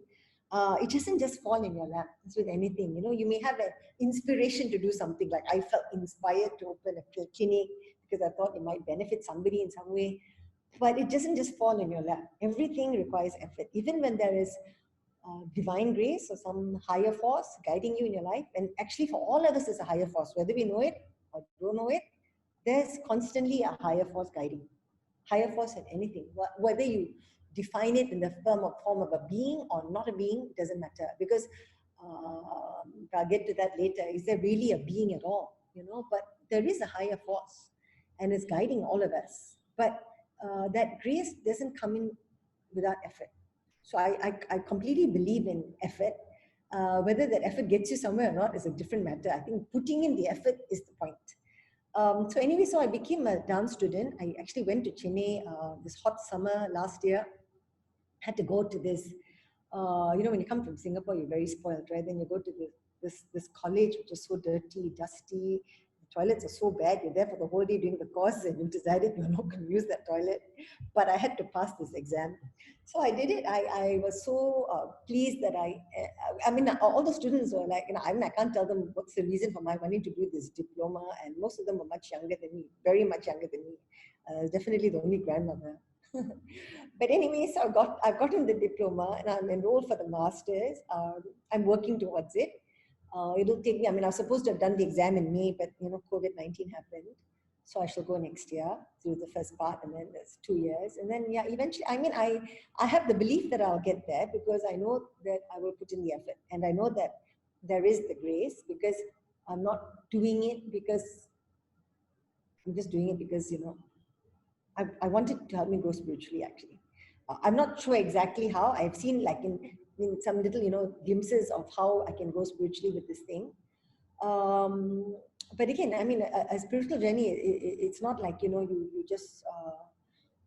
it doesn't just fall in your lap. It's with anything. You may have an inspiration to do something. Like I felt inspired to open a clinic because I thought it might benefit somebody in some way. But it doesn't just fall in your lap. Everything requires effort. Even when there is divine grace or some higher force guiding you in your life, and actually for all of us there's a higher force, whether we know it or don't know it, there's constantly a higher force guiding. Higher force in anything. Whether you define it in the form of a being or not a being, doesn't matter. Because I'll get to that later. Is there really a being at all? But there is a higher force and it's guiding all of us. But that grace doesn't come in without effort. So I completely believe in effort. Whether that effort gets you somewhere or not is a different matter. I think putting in the effort is the point. So anyway, so I became a dance student. I actually went to Chennai this hot summer last year. Had to go to this, when you come from Singapore, you're very spoiled, right? Then you go to this college, which is so dirty, dusty. The toilets are so bad. You're there for the whole day doing the course and you decided you're not going to use that toilet. But I had to pass this exam. So I did it. I was so pleased that I mean, all the students were like, you know, I mean, I can't tell them what's the reason for my wanting to do this diploma. And most of them were much younger than me, very much younger than me. Definitely the only grandmother. But anyway, so I've gotten the diploma and I'm enrolled for the master's. I'm working towards it. It'll take me, I mean, I was supposed to have done the exam in May, but you know, COVID-19 happened. So I shall go next year through the first part, and then there's 2 years. And then, yeah, eventually, I mean, I have the belief that I'll get there because I know that I will put in the effort. And I know that there is the grace because I'm not doing it because I'm just doing it because, you know, I want it to help me grow spiritually, actually. I'm not sure exactly how. I've seen like in some little, you know, glimpses of how I can grow spiritually with this thing. But again, I mean, a spiritual journey, it's not like, you know, you just,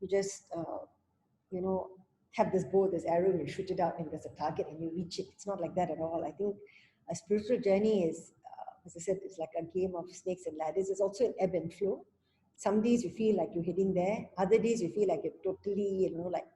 you know, have this bow, this arrow, and you shoot it out and there's a target and you reach it. It's not like that at all. I think a spiritual journey is, as I said, it's like a game of snakes and ladders. It's also an ebb and flow. Some days you feel like you're heading there. Other days you feel like you're totally, you know, like,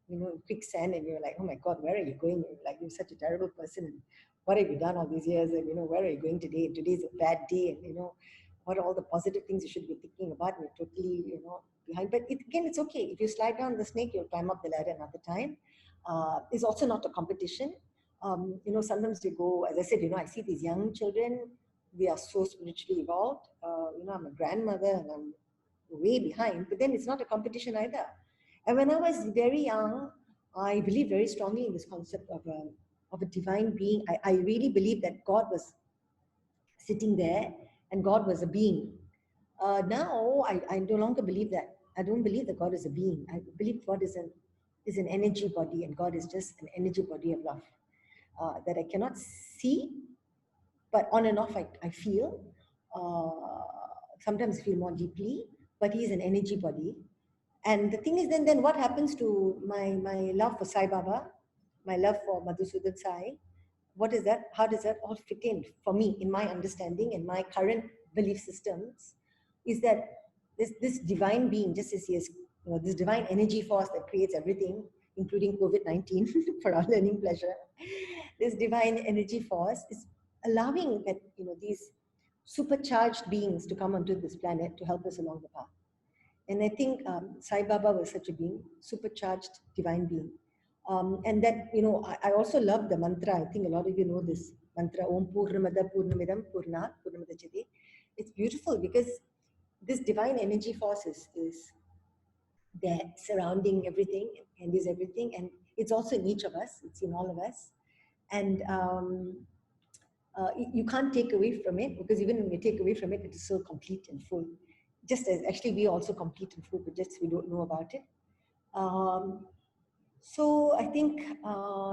you know, in quicksand and you're like, oh my God, where are you going? Like, you're such a terrible person. And what have you done all these years? And, you know, where are you going today? Today's a bad day. And, you know, what are all the positive things you should be thinking about? And you're totally, you know, behind. But again, it's okay. If you slide down the snake, you'll climb up the ladder another time. It's also not a competition. You know, sometimes you go, as I said, you know, I see these young children, they are so spiritually evolved. You know, I'm a grandmother and I'm way behind, but then it's not a competition either. And when I was very young, I believed very strongly in this concept of a divine being. I really believed that God was sitting there and God was a being. Now, I no longer believe that. I don't believe that God is a being. I believe God is an energy body and God is just an energy body of love that I cannot see, but on and off I feel. Sometimes I feel more deeply, but He is an energy body. And the thing is, then what happens to my love for Sai Baba, my love for Madhusudan Sai? What is that? How does that all fit in for me, in my understanding and my current belief systems? Is that this divine being, just as He is, you know, this divine energy force that creates everything, including COVID-19 for our learning pleasure. This divine energy force is allowing that, you know, these supercharged beings to come onto this planet to help us along the path. And I think Sai Baba was such a being, supercharged divine being. And that, you know, I also love the mantra. I think a lot of you know this mantra, Om Purnamada Purnamidam Purnat Purnamadachati. It's beautiful because this divine energy force is there surrounding everything and is everything. And it's also in each of us. It's in all of us. And you can't take away from it because even when you take away from it, it is so complete and full. Just as actually we are also complete and full, but just we don't know about it. So I think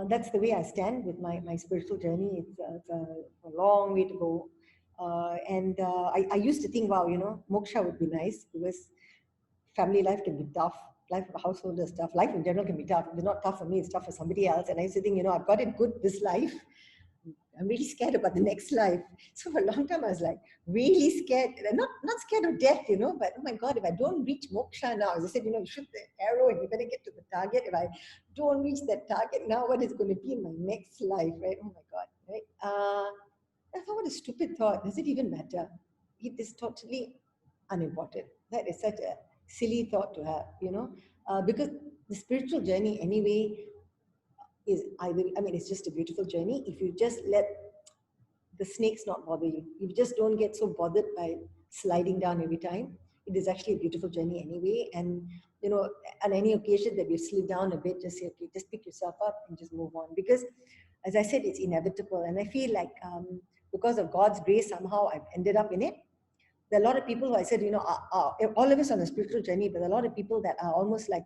that's the way I stand with my spiritual journey. It's a long way to go. I used to think, wow, you know, moksha would be nice because family life can be tough. Life of a householder is tough. Life in general can be tough. If it's not tough for me, it's tough for somebody else. And I used to think, you know, I've got it good this life. I'm really scared about the next life. So for a long time, I was like really scared. Not scared of death, you know, but oh my God, if I don't reach moksha now, as I said, you know, you shoot the arrow and you better get to the target. If I don't reach that target now, what is going to be in my next life, right? Oh my God, right? I thought, what a stupid thought. Does it even matter? It is totally unimportant. That is such a silly thought to have, you know, because the spiritual journey anyway, it's just a beautiful journey if you just let the snakes not bother you. You just don't get so bothered by sliding down every time. It is actually a beautiful journey anyway. And, you know, on any occasion that you slid down a bit, just say, okay, just pick yourself up and just move on. Because, as I said, it's inevitable. And I feel like because of God's grace, somehow I've ended up in it. There are a lot of people who I said, you know, all of us on a spiritual journey, but a lot of people that are almost like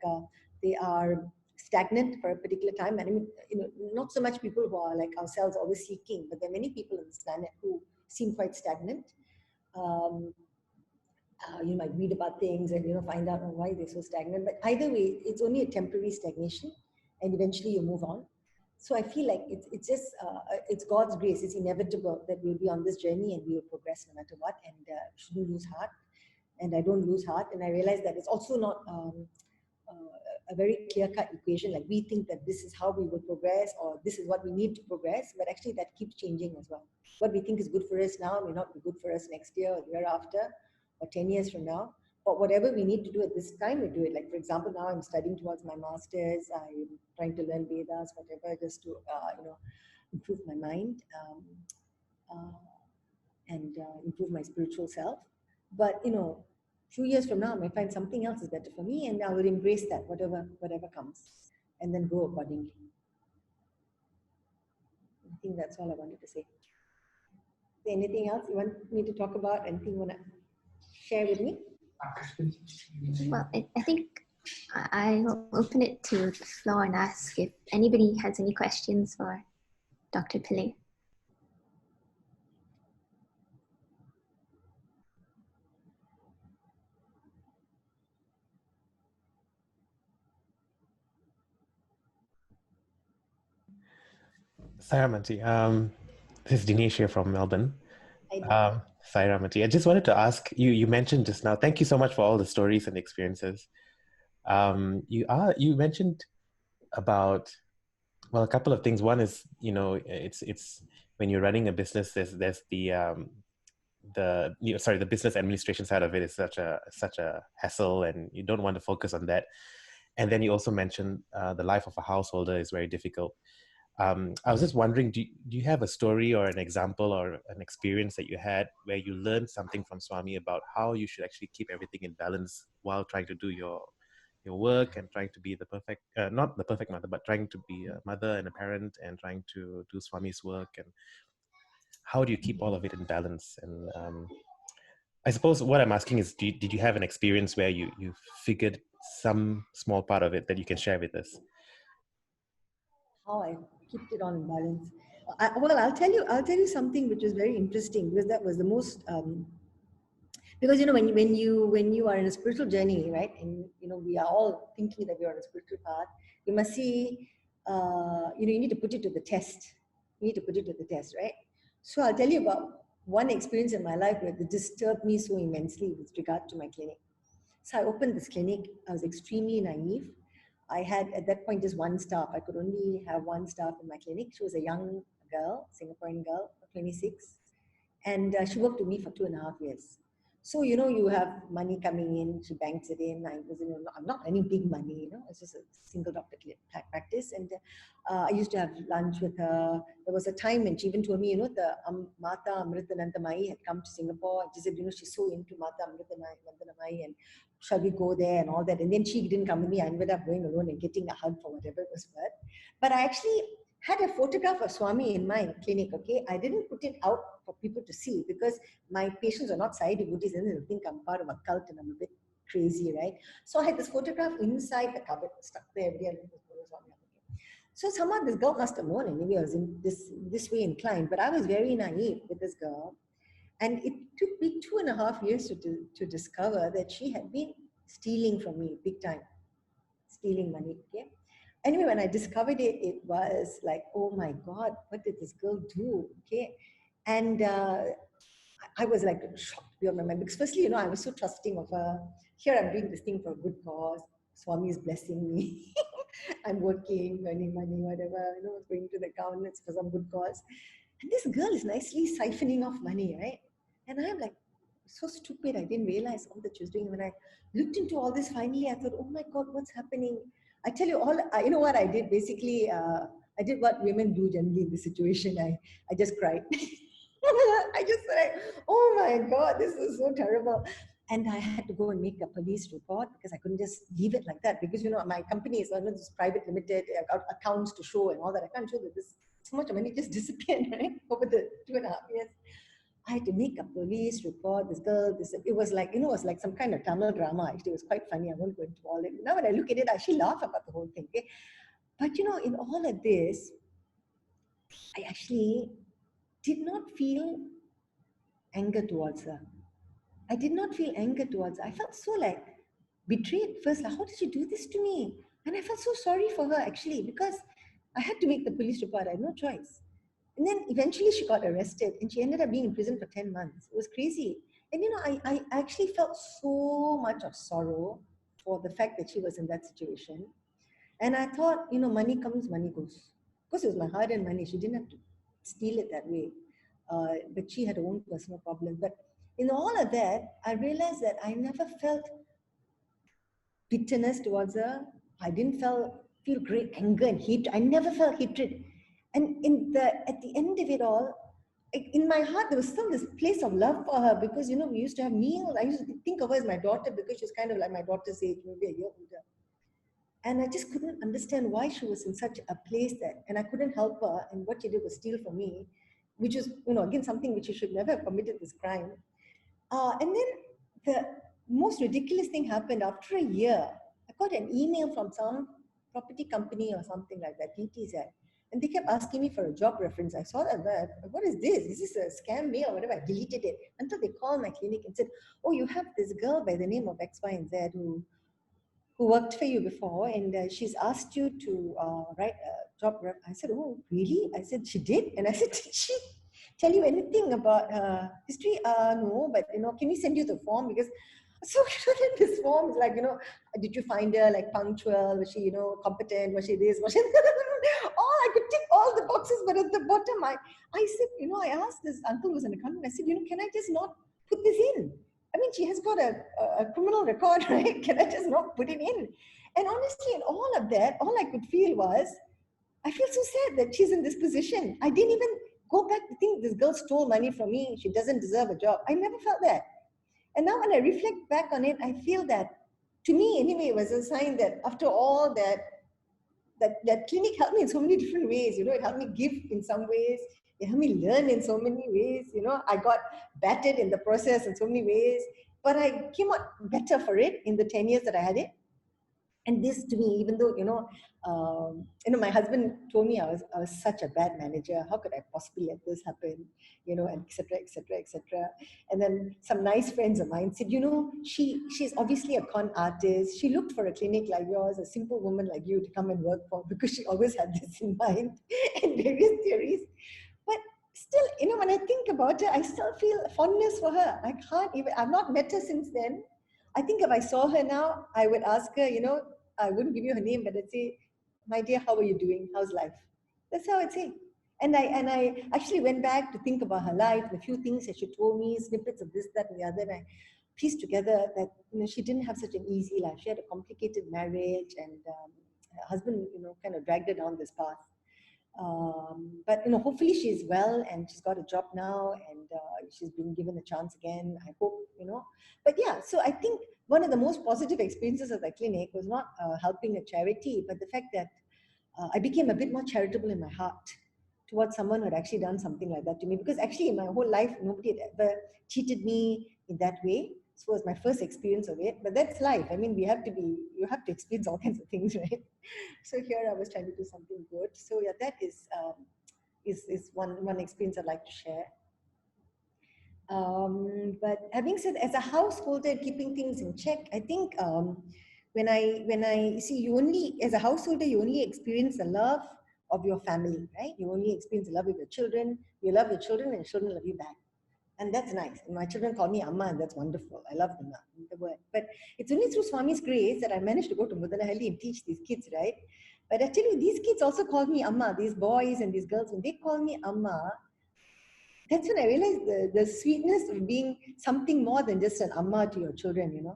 they are stagnant for a particular time. And I mean, you know, not so much people who are like ourselves always seeking, but there are many people on this planet who seem quite stagnant. You might read about things and, you know, find out why they're so stagnant. But either way, it's only a temporary stagnation, and eventually you move on. So I feel like it's just, it's God's grace. It's inevitable that we'll be on this journey and we will progress no matter what, and shouldn't lose heart. And I don't lose heart. And I realize that it's also not a very clear-cut equation. Like we think that this is how we will progress, or this is what we need to progress, but actually that keeps changing as well. What we think is good for us now may not be good for us next year or the year after or 10 years from now. But whatever we need to do at this time, we do it. Like, for example, now I'm studying towards my master's. I'm trying to learn Vedas, whatever, just to, improve my mind and improve my spiritual self. But, few years from now, I might find something else is better for me, and I will embrace that, whatever comes, and then grow accordingly. I think that's all I wanted to say. Is there anything else you want me to talk about? Anything you want to share with me? Well, I think I'll open it to the floor and ask if anybody has any questions for Dr. Pillay. Sai Ramati, this is Dinesh here from Melbourne. Sai Ramati, I just wanted to ask you, you mentioned just now, thank you so much for all the stories and experiences. You mentioned about, well, a couple of things. One is, it's when you're running a business, there's the business administration side of it is such a hassle, and you don't want to focus on that. And then you also mentioned the life of a householder is very difficult. I was just wondering, do you have a story or an example or an experience that you had where you learned something from Swami about how you should actually keep everything in balance while trying to do your work and trying to be the perfect, not the perfect mother, but trying to be a mother and a parent and trying to do Swami's work? And how do you keep all of it in balance? And I suppose what I'm asking is, did you have an experience where you figured some small part of it that you can share with us? How I keep it on in balance. I'll tell you something which is very interesting, because that was the most because when you are in a spiritual journey, right, and we are all thinking that we are on a spiritual path, you must see you need to put it to the test. You need to put it to the test, right? So I'll tell you about one experience in my life where it disturbed me so immensely with regard to my clinic. So I opened this clinic. I was extremely naive. I had at that point just one staff. I could only have one staff in my clinic. She was a young girl, Singaporean girl, 26. And she worked with me for 2.5 years. So, you have money coming in, she banks it in. I'm not earning big money, it's just a single doctor practice. And I used to have lunch with her. There was a time when she even told me, the Mata Amritanandamai had come to Singapore. She said, she's so into Mata Amritanandamai, and shall we go there and all that. And then she didn't come with me. I ended up going alone and getting a hug for whatever it was worth. But I actually had a photograph of Swami in my clinic, okay? I didn't put it out for people to see because my patients are not Sai devotees and they'll think I'm part of a cult and I'm a bit crazy, right? So I had this photograph inside the cupboard, stuck there. So somehow this girl must have known, and maybe I was in this way inclined, but I was very naive with this girl. And it took me 2.5 years to discover that she had been stealing from me big time, stealing money, okay? Anyway, when I discovered it, it was like, oh my God, what did this girl do? Okay. And I was like shocked beyond my mind, because firstly, I was so trusting of her. Here I'm doing this thing for a good cause. Swami is blessing me. I'm working, earning money, whatever, going to the account, it's for some good cause. And this girl is nicely siphoning off money, right? And I'm like, so stupid, I didn't realize all that she was doing. When I looked into all this, finally, I thought, oh my God, what's happening? I tell you all, you know what I did? Basically, I did what women do generally in this situation. I just cried. I just said, oh my God, this is so terrible. And I had to go and make a police report because I couldn't just leave it like that. Because, my company is one of those private limited accounts to show and all that. I can't show that this so much money just disappeared, right? Over the 2.5 years. I had to make a police report. This girl, it was like, it was like some kind of Tamil drama. Actually, it was quite funny. I won't go into all it. Now when I look at it, I actually laugh about the whole thing. Okay? But in all of this, I actually did not feel anger towards her. I did not feel anger towards her. I felt so like betrayed first. Like, how did you do this to me? And I felt so sorry for her actually, because I had to make the police report. I had no choice. And then eventually she got arrested and she ended up being in prison for 10 months. It was crazy. And I actually felt so much of sorrow for the fact that she was in that situation. And I thought, money comes, money goes. Because it was my hard-earned money. She didn't have to steal it that way. But she had her own personal problems. But in all of that, I realized that I never felt bitterness towards her. I didn't feel great anger and hatred. I never felt hatred. And at the end of it all, in my heart, there was still this place of love for her because, we used to have meals. I used to think of her as my daughter because she was kind of like my daughter's age, maybe a year older. And I just couldn't understand why she was in such a place and I couldn't help her. And what she did was steal from me, which is, again, something which she should never have committed this crime. And then the most ridiculous thing happened after a year. I got an email from some property company or something like that, DTZ. And they kept asking me for a job reference. I saw that, what is this? Is this a scam mail or whatever? I deleted it until they called my clinic and said, oh, you have this girl by the name of X, Y, and Z who worked for you before, and she's asked you to write a job ref. I said, oh, really? I said, she did? And I said, did she tell you anything about history? No, but, can we send you the form? Because, so in this form, it's like, did you find her like punctual? Was she, competent? Was she this? Was she all I could tick all the boxes, but at the bottom, I said, I asked this uncle who was an accountant, I said, can I just not put this in? I mean, she has got a criminal record, right? Can I just not put it in? And honestly, in all of that, all I could feel was, I feel so sad that she's in this position. I didn't even go back to think this girl stole money from me. She doesn't deserve a job. I never felt that. And now when I reflect back on it, I feel that, to me anyway, it was a sign that after all that clinic helped me in so many different ways. It helped me give in some ways. It helped me learn in so many ways. I got battered in the process in so many ways, but I came out better for it in the 10 years that I had it. And this, to me, even though, my husband told me I was such a bad manager. How could I possibly let this happen? And et cetera, et cetera, et cetera. And then some nice friends of mine said, she's obviously a con artist. She looked for a clinic like yours, a simple woman like you, to come and work for, because she always had this in mind and various theories. But still, when I think about her, I still feel fondness for her. I can't even, I've not met her since then. I think if I saw her now, I would ask her, I wouldn't give you her name, but I'd say, my dear, how are you doing? How's life? That's how I'd say. And I actually went back to think about her life, the few things that she told me, snippets of this, that, and the other, and I pieced together that, she didn't have such an easy life. She had a complicated marriage, and her husband, kind of dragged her down this path. But hopefully she's well and she's got a job now, and she's been given a chance again, I hope. But yeah, so I think one of the most positive experiences of the clinic was not helping a charity, but the fact that I became a bit more charitable in my heart towards someone who had actually done something like that to me, because actually in my whole life nobody had ever cheated me in that way. So it was my first experience of it, but that's life. I mean, you have to experience all kinds of things, right? So here I was trying to do something good. So yeah, that is one experience I'd like to share. But having said, as a householder, keeping things in check, I think when I see, you only, as a householder, you only experience the love of your family, right? You only experience the love of your children. You love your children, and your children love you back. And that's nice. And my children call me Amma, and that's wonderful. I love them, the word. But it's only through Swami's grace that I managed to go to Mudanahalli and teach these kids, right? But I tell you, these kids also call me Amma, these boys and these girls, when they call me Amma, that's when I realized the sweetness of being something more than just an Amma to your children,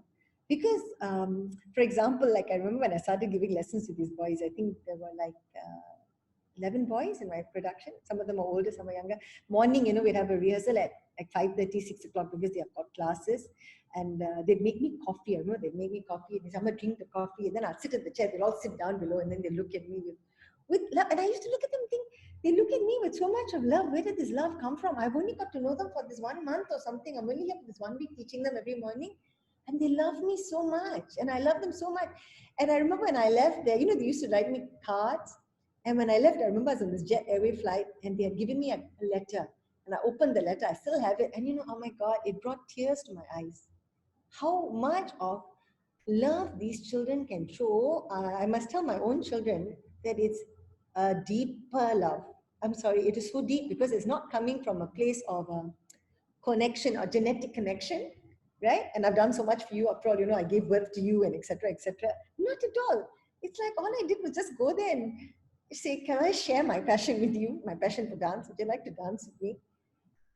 Because, for example, like I remember when I started giving lessons to these boys, I think there were like 11 boys in my production. Some of them are older, some are younger. Morning, we'd have a rehearsal at like 5:30, 6 o'clock, because they have got classes. And they'd make me coffee. I remember they'd make me coffee, and someone drink the coffee, and then I'd sit in the chair. They'd all sit down below, and then they look at me with love. And I used to look at them and think, they look at me with so much of love. Where did this love come from? I've only got to know them for this 1 month or something. I'm only here for this 1 week teaching them every morning. And they love me so much. And I love them so much. And I remember when I left there, they used to write me cards. And when I left, I remember I was on this Jet Airway flight, and they had given me a letter. And I opened the letter. I still have it. And oh my God, it brought tears to my eyes. How much of love these children can show. I must tell my own children that it's a deeper love. I'm sorry, it is so deep because it's not coming from a place of connection or genetic connection, right? And I've done so much for you. After all, I gave birth to you and etc. etc. Not at all. It's like all I did was just go there and say, can I share my passion with you? My passion for dance. Would you like to dance with me?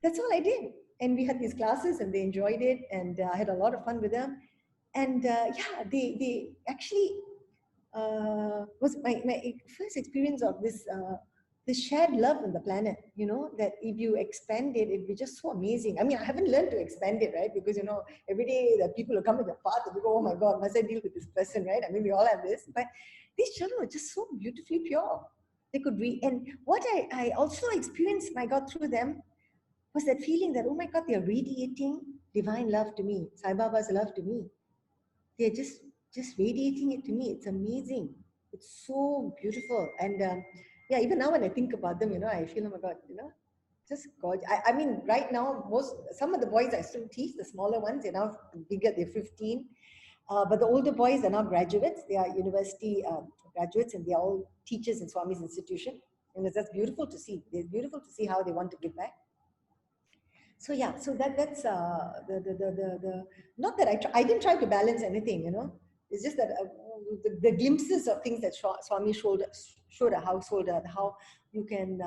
That's all I did. And we had these classes and they enjoyed it. And I had a lot of fun with them. And yeah, they actually was my first experience of this shared love on the planet, that if you expand it, it'd be just so amazing. I mean, I haven't learned to expand it, right? Because, every day the people who come in the path, they go, oh my God, must I deal with this person, right? I mean, we all have this. But these children were just so beautifully pure. They could read. And what I also experienced, I got through them, was that feeling that, oh my God, they're radiating divine love to me, Sai Baba's love to me. They're just radiating it to me. It's amazing. It's so beautiful. And yeah, even now when I think about them, I feel, oh my God, just gorgeous. I mean, right now, some of the boys I still teach, the smaller ones, they're now bigger, they're 15. But the older boys are now graduates. They are university graduates and they're all teachers in Swami's institution. And that's beautiful to see. It's beautiful to see how they want to give back. So yeah, so that's the not that I didn't try to balance anything, It's just that the glimpses of things that Swami showed a householder, how you can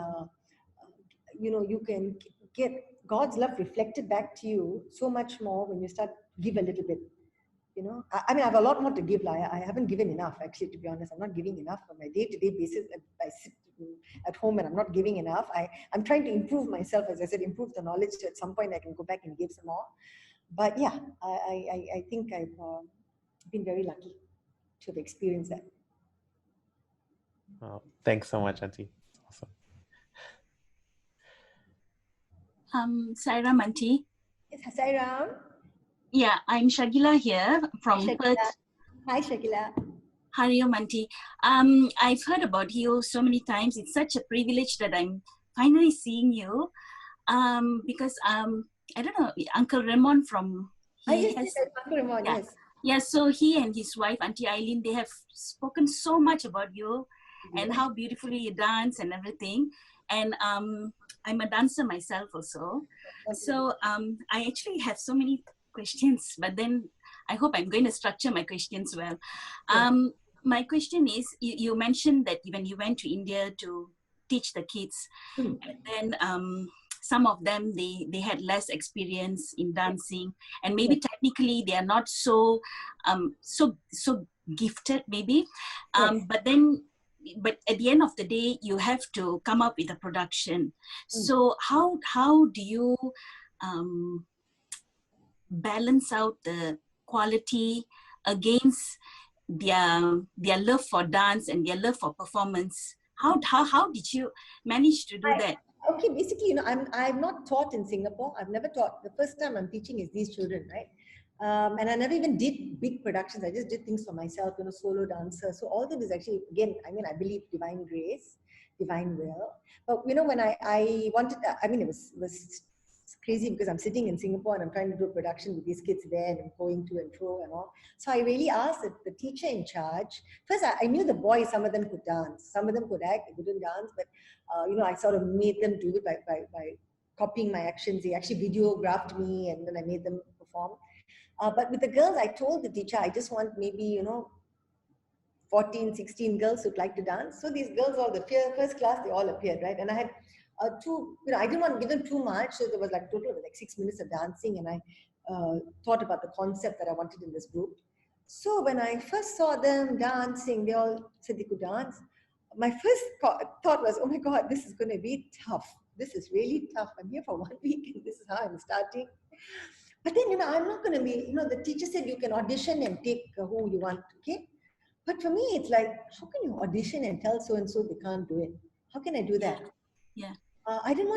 you can get God's love reflected back to you so much more when you start give a little bit. I mean, I have a lot more to give. I haven't given enough, actually, to be honest. I'm not giving enough on my day-to-day basis. I sit at home and I'm not giving enough. I'm trying to improve myself, as I said, improve the knowledge. So at some point I can go back and give some more. But yeah, I think I've been very lucky to have experienced that. Oh, thanks so much, Auntie. Awesome. Sairam, Auntie. Yes, Sairam. Yeah, I'm Shagila here from Perth. Hi, Shagila. Hariom, Auntie. I've heard about you so many times. It's such a privilege that I'm finally seeing you. Because I don't know, Uncle Ramon from Uncle Ramon, yeah. Yes. Yeah, so he and his wife, Auntie Eileen, they have spoken so much about you and how beautifully you dance and everything. And I'm a dancer myself also. So I actually have so many questions, but then I hope I'm going to structure my questions well. My question is, you mentioned that when you went to India to teach the kids, and then some of them, they had less experience in dancing, and maybe technically they are not so gifted maybe, but at the end of the day, you have to come up with a production. So how do you balance out the quality against their love for dance and their love for performance? How did you manage to do that? Okay, basically, I'm not taught in Singapore. I've never taught. The first time I'm teaching is these children, right? And I never even did big productions. I just did things for myself, solo dancer. So all of it is actually, again, I believe divine grace, divine will. But when I wanted, it was crazy because I'm sitting in Singapore and I'm trying to do a production with these kids there and I'm going to and fro and all. So I really asked the teacher in charge. First, I knew the boys, some of them could dance, some of them could act, they couldn't dance, but I sort of made them do it by copying my actions. They actually videographed me and then I made them perform. But with the girls, I told the teacher, I just want maybe, 14, 16 girls who'd like to dance. So these girls, all the first class, they all appeared, right? And I had I didn't want to give them too much. So there was like total of 6 minutes of dancing. And I thought about the concept that I wanted in this group. So when I first saw them dancing, they all said they could dance. My first thought was, oh my God, this is going to be tough. This is really tough. I'm here for 1 week and this is how I'm starting. But then, I'm not going to be, the teacher said you can audition and take who you want, okay? But for me, it's like, how can you audition and tell so-and-so they can't do it? How can I do that? Yeah. I didn't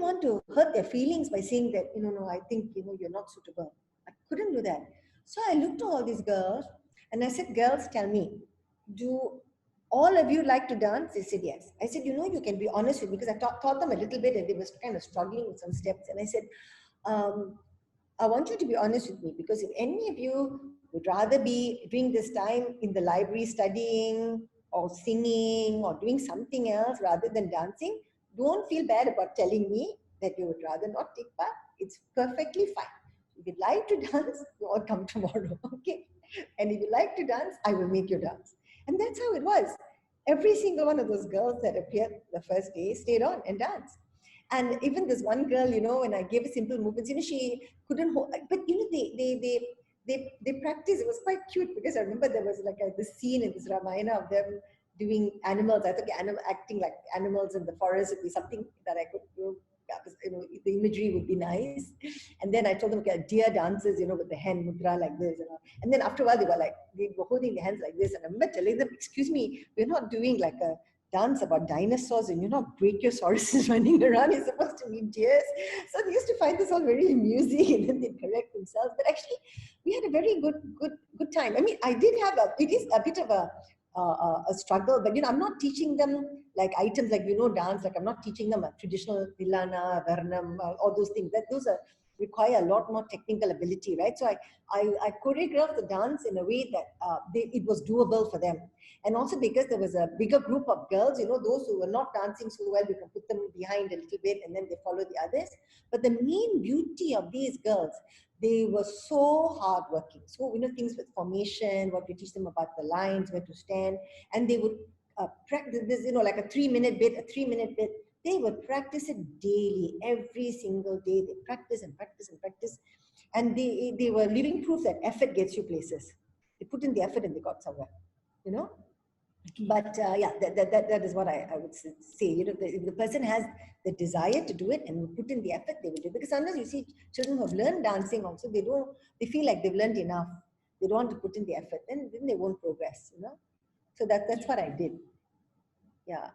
want to hurt their feelings by saying that, no, I think, you're not suitable. I couldn't do that. So I looked at all these girls and I said, girls, tell me, do all of you like to dance? They said, yes. I said, you can be honest with me, because I taught them a little bit and they were kind of struggling with some steps. And I said, I want you to be honest with me, because if any of you would rather be doing this time in the library studying or singing or doing something else rather than dancing, don't feel bad about telling me that you would rather not take part. It's perfectly fine. If you'd like to dance, you all come tomorrow, okay? And if you like to dance, I will make you dance. And that's how it was. Every single one of those girls that appeared the first day stayed on and danced. And even this one girl, when I gave her simple movements, she couldn't hold, but they practiced. It was quite cute because I remember there was like this scene in this Ramayana of them doing animals. I thought acting like animals in the forest would be something that I could do. The imagery would be nice. And then I told them, okay, deer dances, with the hand mudra like this. And then after a while, they were holding their hands like this. And I remember telling them, excuse me, we're not doing like a dance about dinosaurs and you're not brachiosauruses running around. You're supposed to be deers. So they used to find this all very amusing, and then they'd correct themselves. But actually, we had a very good time. I mean, it is a bit of a struggle, but I'm not teaching them like items like dance. Like I'm not teaching them a traditional Vilana, Varnam, all those things. Those require a lot more technical ability, right? So I choreographed the dance in a way that it was doable for them. And also because there was a bigger group of girls, those who were not dancing so well, we can put them behind a little bit and then they follow the others. But the main beauty of these girls, they were so hardworking. So, things with formation, what we teach them about the lines, where to stand. And they would practice this, like a 3-minute bit, They would practice it daily, every single day. They practice and practice and practice. And they were living proof that effort gets you places. They put in the effort and they got somewhere, But that is what I would say. If the person has the desire to do it and put in the effort, they will do it. Because sometimes you see children who have learned dancing also, they feel like they've learned enough. They don't want to put in the effort, then they won't progress, So that's what I did. Yeah.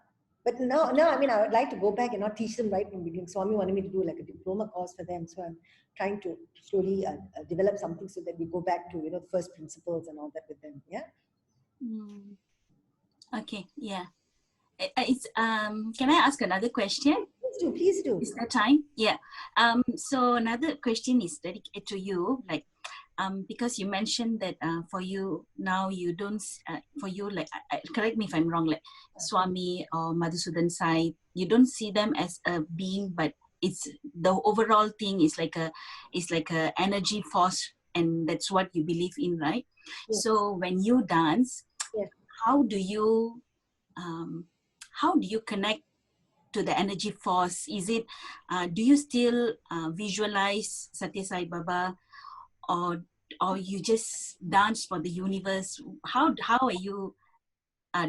But now, I mean, I would like to go back and not teach them right from the beginning. Swami wanted me to do like a diploma course for them. So I'm trying to slowly develop something so that we go back to, the first principles and all that with them. Yeah. Mm. Okay. Yeah. Can I ask another question? Please do. Is there time? Yeah. So another question is dedicated to you, like, because you mentioned that for you now you don't for you, like, correct me if I'm wrong, like Swami or Madhusudan Sai, you don't see them as a being, but it's the overall thing is like a energy force, and that's what you believe in, right? Yes. So when you dance, yes, how do you connect to the energy force? Is it do you still visualize Satya Sai Baba, or you just dance for the universe? How are you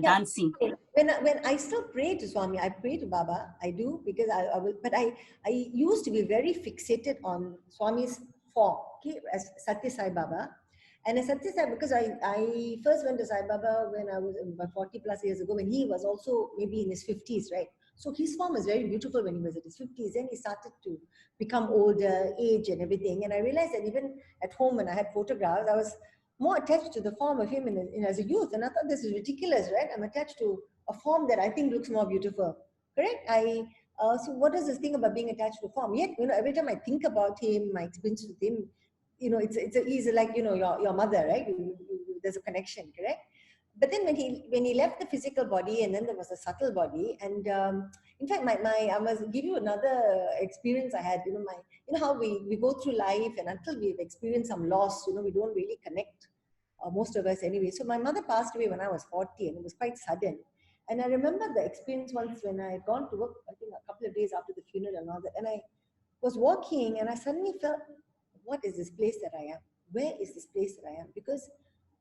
dancing? When I still pray to Swami, I pray to Baba. I do, because I will. But I used to be very fixated on Swami's form, okay, as Satya Sai Baba. And as Satya Sai, because I first went to Sai Baba when I was about 40 plus years ago, when he was also maybe in his 50s, right? So his form was very beautiful when he was at his 50s. Then he started to become older, age and everything. And I realized that even at home when I had photographs, I was more attached to the form of him as a youth. And I thought, this is ridiculous, right? I'm attached to a form that I think looks more beautiful, correct? So what is this thing about being attached to a form? Yet, every time I think about him, my experience with him, he's like, your mother, right? There's a connection, correct? But then when he left the physical body, and then there was a subtle body, and in fact, I must give you another experience I had. How we go through life, and until we've experienced some loss, we don't really connect. Most of us anyway. So my mother passed away when I was 40, and it was quite sudden. And I remember the experience once when I had gone to work, I think a couple of days after the funeral and all that, and I was walking, and I suddenly felt, what is this place that I am? Where is this place that I am? Because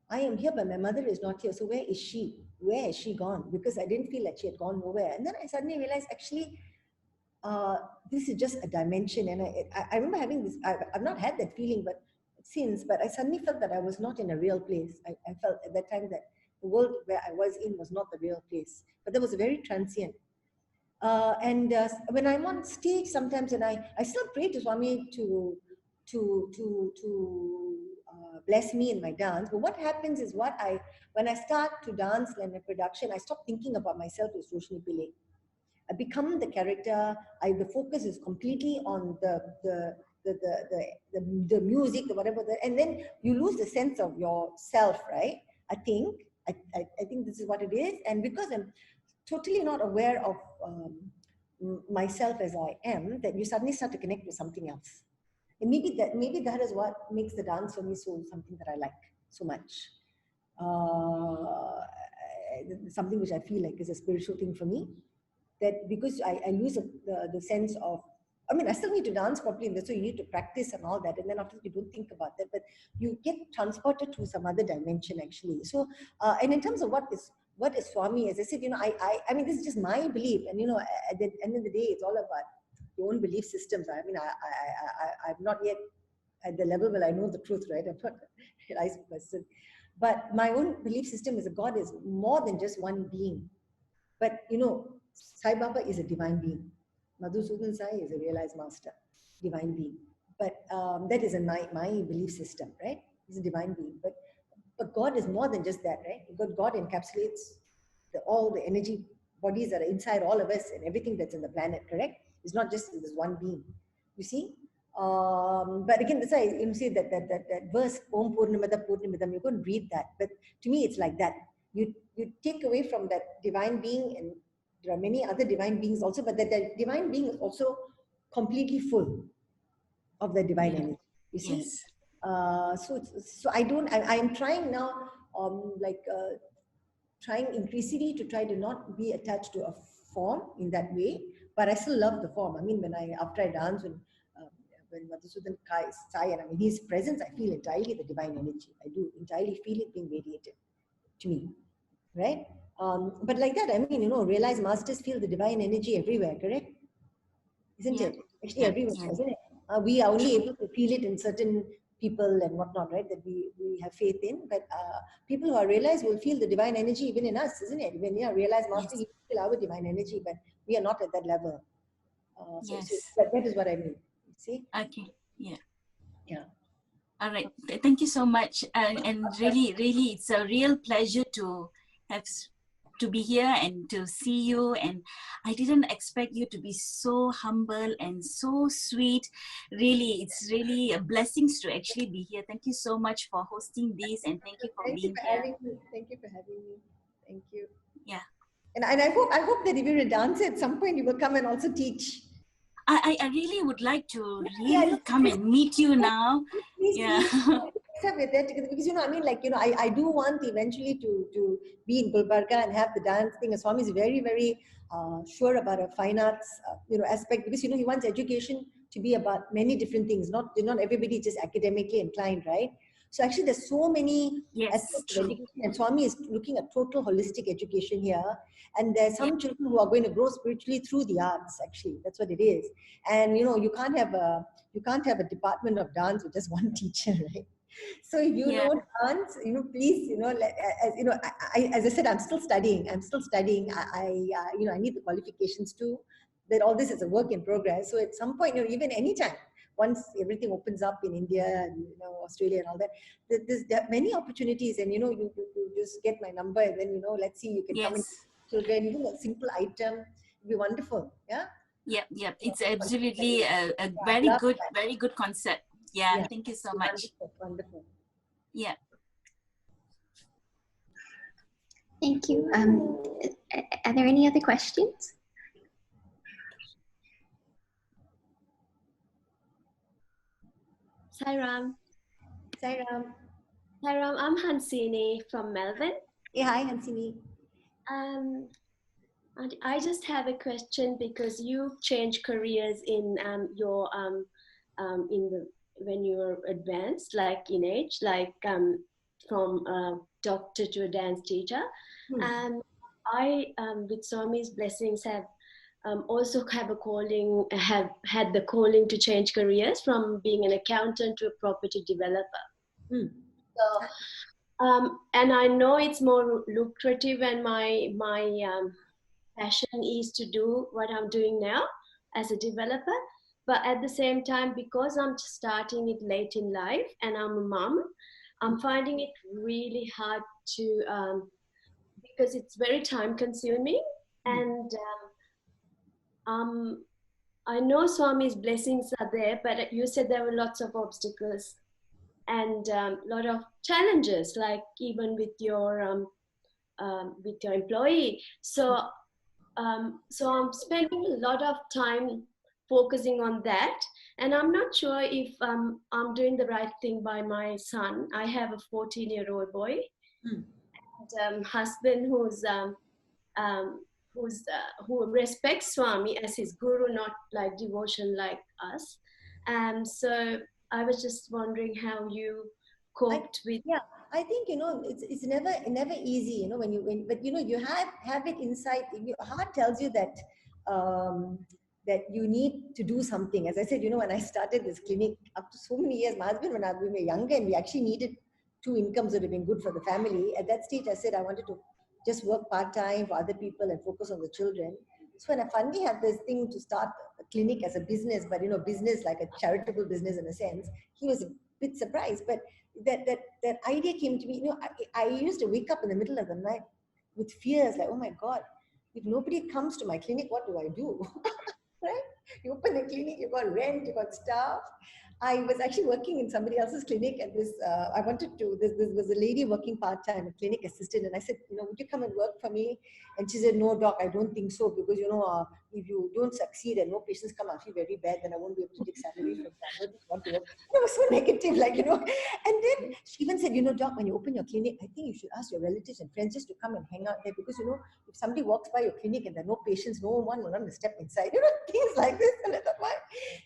I am here, but my mother is not here. So where is she? Where has she gone? Because I didn't feel like she had gone nowhere. And then I suddenly realized, actually, this is just a dimension. And I remember having this, I've not had that feeling but I suddenly felt that I was not in a real place. I felt at that time that the world where I was in was not the real place. But that was very transient. When I'm on stage sometimes, and I still pray to Swami to bless me in my dance. But what happens is when I start to dance in a production, I stop thinking about myself as Roshni Pillay. I become the character. The focus is completely on the music, the whatever, and then you lose the sense of yourself, right? I think. I think this is what it is. And because I'm totally not aware of myself as I am, that you suddenly start to connect with something else. And maybe that is what makes the dance for me something that I like so much. Something which I feel like is a spiritual thing for me. That because I lose the sense of, I mean, I still need to dance properly, and so you need to practice and all that, and then after you don't think about that, but you get transported to some other dimension actually. So, and in terms of what is Swami, as I said, I mean, this is just my belief, and at the end of the day, it's all about your own belief systems. I mean, I'm not yet at the level where I know the truth, right? I'm not a nice person, but my own belief system is that God is more than just one being. But Sai Baba is a divine being. Madhusudan Sai is a realized master, divine being. But that is my belief system, right? He's a divine being. But God is more than just that, right? God encapsulates all the energy bodies that are inside all of us and everything that's in the planet, correct? It's not just this one being. You see? But again, that's why you say that verse, Om Purnamada Purnamidam, you couldn't read that. But to me, it's like that. You take away from that divine being, and there are many other divine beings also, but that divine being is also completely full of the divine energy. You see? Yes. So I am trying now, trying increasingly to try to not be attached to a form in that way, but I still love the form. I mean, after I dance, when Madhusudan Sai, and I mean his presence, I feel entirely the divine energy. I do entirely feel it being radiated to me, right? But like that, I mean, realized masters feel the divine energy everywhere, correct? Isn't it? Actually, everywhere, isn't it? We are only able to feel it in certain people and whatnot, right? That we have faith in. But people who are realized will feel the divine energy even in us, isn't it? When you are realized master, you feel our divine energy, but we are not at that level. So that is what I mean. See? Okay. Yeah. Yeah. All right. Thank you so much. And really, it's a real pleasure to be here and to see you. And I didn't expect you to be so humble and so sweet. Really, it's really a blessing to actually be here. Thank you so much for hosting this, and thank you for being here. Having me. Thank you for having me. Thank you. Yeah. And I hope that if you're a dancer at some point, you will come and also teach. I really would like to really come and meet you now. Please, Please. Because I mean, I do want eventually to be in Gulbarga and have the dance thing. Swami is very, very sure about a fine arts aspect, because he wants education to be about many different things. Not everybody just academically inclined, right? So actually, there's so many aspects of education, and Swami is looking at total holistic education here. And there's some children who are going to grow spiritually through the arts. Actually, that's what it is. And you can't have a department of dance with just one teacher, right? So if you know dance, please, as I said, I'm still studying. I need the qualifications too. That all this is a work in progress. So at some point, even anytime, once everything opens up in India and Australia and all that, there's many opportunities. And you just get my number, and then let's see, you can come in. Children, even a simple item would be wonderful. Yeah. Yep. It's absolutely a very good concept. Yeah. Thank you so much. Wonderful. Yeah. Thank you. Are there any other questions? Sai Ram. Sairam. Sairam, I'm Hansini from Melbourne. Yeah, hi Hansini. And I just have a question, because you changed careers in your when you were advanced, like in age, like from a doctor to a dance teacher. And I, with Swami's blessings, have also have had the calling to change careers from being an accountant to a property developer. So, and I know it's more lucrative, and my passion is to do what I'm doing now as a developer. But at the same time, because I'm starting it late in life and I'm a mom, I'm finding it really hard to, because it's very time consuming. And I know Swami's blessings are there, but you said there were lots of obstacles and a lot of challenges, like even with your with your employee. So so I'm spending a lot of time focusing on that, and I'm not sure if I'm doing the right thing by my son. I have a 14-year-old boy, and husband who respects Swami as his guru, not like devotion like us. So I was just wondering how you coped with. Yeah, I think it's never easy, but you have it inside. Your heart tells you that that you need to do something. As I said, when I started this clinic up to so many years, my husband, when we were younger and we actually needed 2 incomes that would have been good for the family. At that stage, I said I wanted to just work part-time for other people and focus on the children. So when I finally had this thing to start a clinic as a business, but business like a charitable business in a sense, he was a bit surprised. But that idea came to me. I used to wake up in the middle of the night with fears, like, oh my God, if nobody comes to my clinic, what do I do? Right? You open a clinic, you got rent, you got staff. I was actually working in somebody else's clinic, and this was a lady working part-time, a clinic assistant, and I said, would you come and work for me? And she said, no, doc, I don't think so, because if you don't succeed and no patients come, I feel very bad, then I won't be able to take salary from that. I don't want to work. It was so negative, And then she even said, doc, when you open your clinic, I think you should ask your relatives and friends just to come and hang out there, because if somebody walks by your clinic and there are no patients, no one will want to step inside. Things like this. And I thought, what?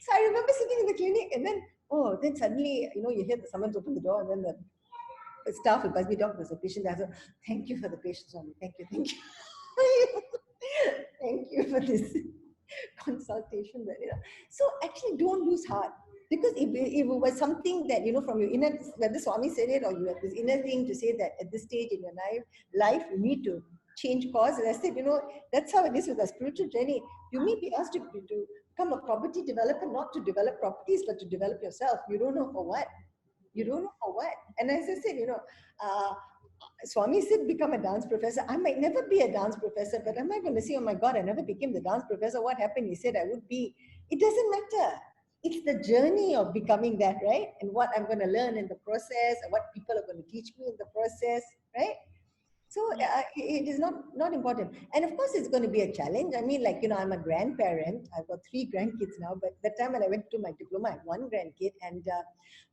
So I remember sitting in the clinic, and then suddenly, you hear someone's open the door, and then the staff will buzz me, doc, there's a patient there. So, thank you for the patient, Swami. Thank you. Thank you for this consultation. So actually, don't lose heart. Because if it was something that, from your inner, whether Swami said it or you have this inner thing to say that at this stage in your life you need to change course. And I said, that's how it is with our spiritual journey. You may be asked to become a property developer, not to develop properties, but to develop yourself. You don't know for what. And as I said, Swami said, become a dance professor. I might never be a dance professor, but am I going to say, oh my God, I never became the dance professor? What happened? He said I would be. It doesn't matter. It's the journey of becoming that, right? And what I'm going to learn in the process, and what people are going to teach me in the process, right? So it is not important. And of course, it's going to be a challenge. I mean, I'm a grandparent. I've got 3 grandkids now. But that time when I went to my diploma, I had 1 grandkid. And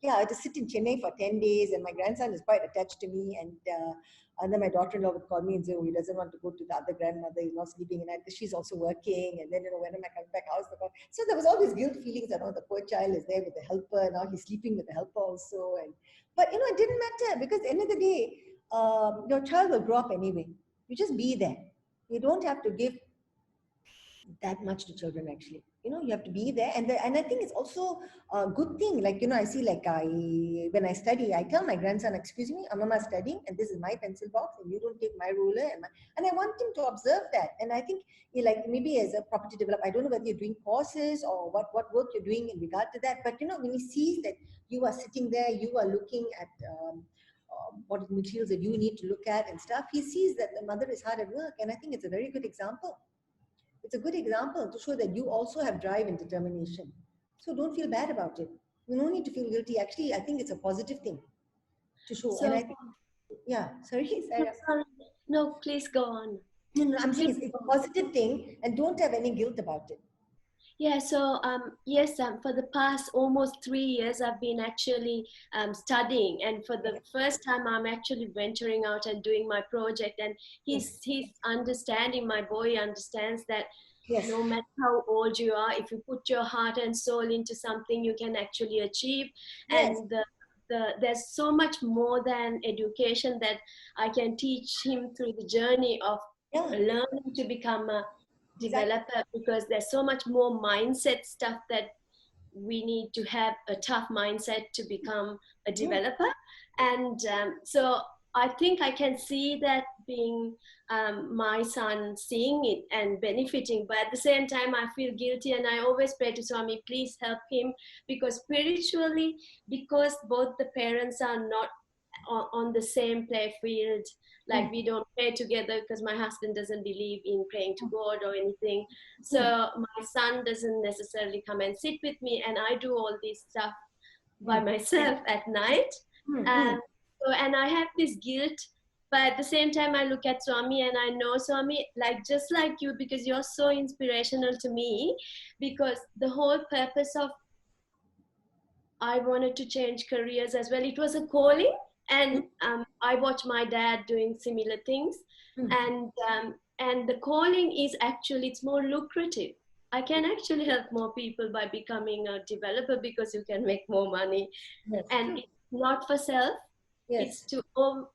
I had to sit in Chennai for 10 days. And my grandson is quite attached to me. And then my daughter-in-law would call me and say, oh, he doesn't want to go to the other grandmother. He's not sleeping in it. She's also working. And then, when am I coming back? How's the... So there was all these guilt feelings that, the poor child is there with the helper. Now he's sleeping with the helper also. But, it didn't matter, because at the end of the day, your child will grow up anyway. You just be there. You don't have to give that much to children, actually. You have to be there. And I think it's also a good thing. I see, when I study, I tell my grandson, excuse me, I'm studying, and this is my pencil box, and you don't take my ruler. And I want him to observe that. And I think, maybe as a property developer, I don't know whether you're doing courses or what work you're doing in regard to that. But, when he sees that you are sitting there, you are looking at what materials that you need to look at and stuff, he sees that the mother is hard at work. And I think it's a very good example. It's a good example to show that you also have drive and determination. So don't feel bad about it. You don't need to feel guilty. Actually, I think it's a positive thing to show. So, and I think, sorry. No, please go on. No, I'm saying it's a positive thing, and don't have any guilt about it. Yeah, so yes, for the past almost 3 years, I've been actually studying, and for the first time, I'm actually venturing out and doing my project. And he's understanding. My boy understands that no matter how old you are, if you put your heart and soul into something, you can actually achieve. Yes. And there's so much more than education that I can teach him through the journey of learning to become a developer, because there's so much more mindset stuff that we need to have a tough mindset to become a developer. And so I think I can see that being my son seeing it and benefiting, but at the same time I feel guilty, and I always pray to Swami, please help him, because spiritually, because both the parents are not on the same play field, we don't pray together, because my husband doesn't believe in praying to God or anything. So my son doesn't necessarily come and sit with me, and I do all this stuff by myself at night. And I have this guilt But at the same time, I look at Swami and I know Swami, like just like you, because you're so inspirational to me, because the whole purpose of I wanted to change careers as well. It was a calling, and I watched my dad doing similar things, and the calling is actually, it's more lucrative. I can actually help more people by becoming a developer because you can make more money, and it's not for self. It's to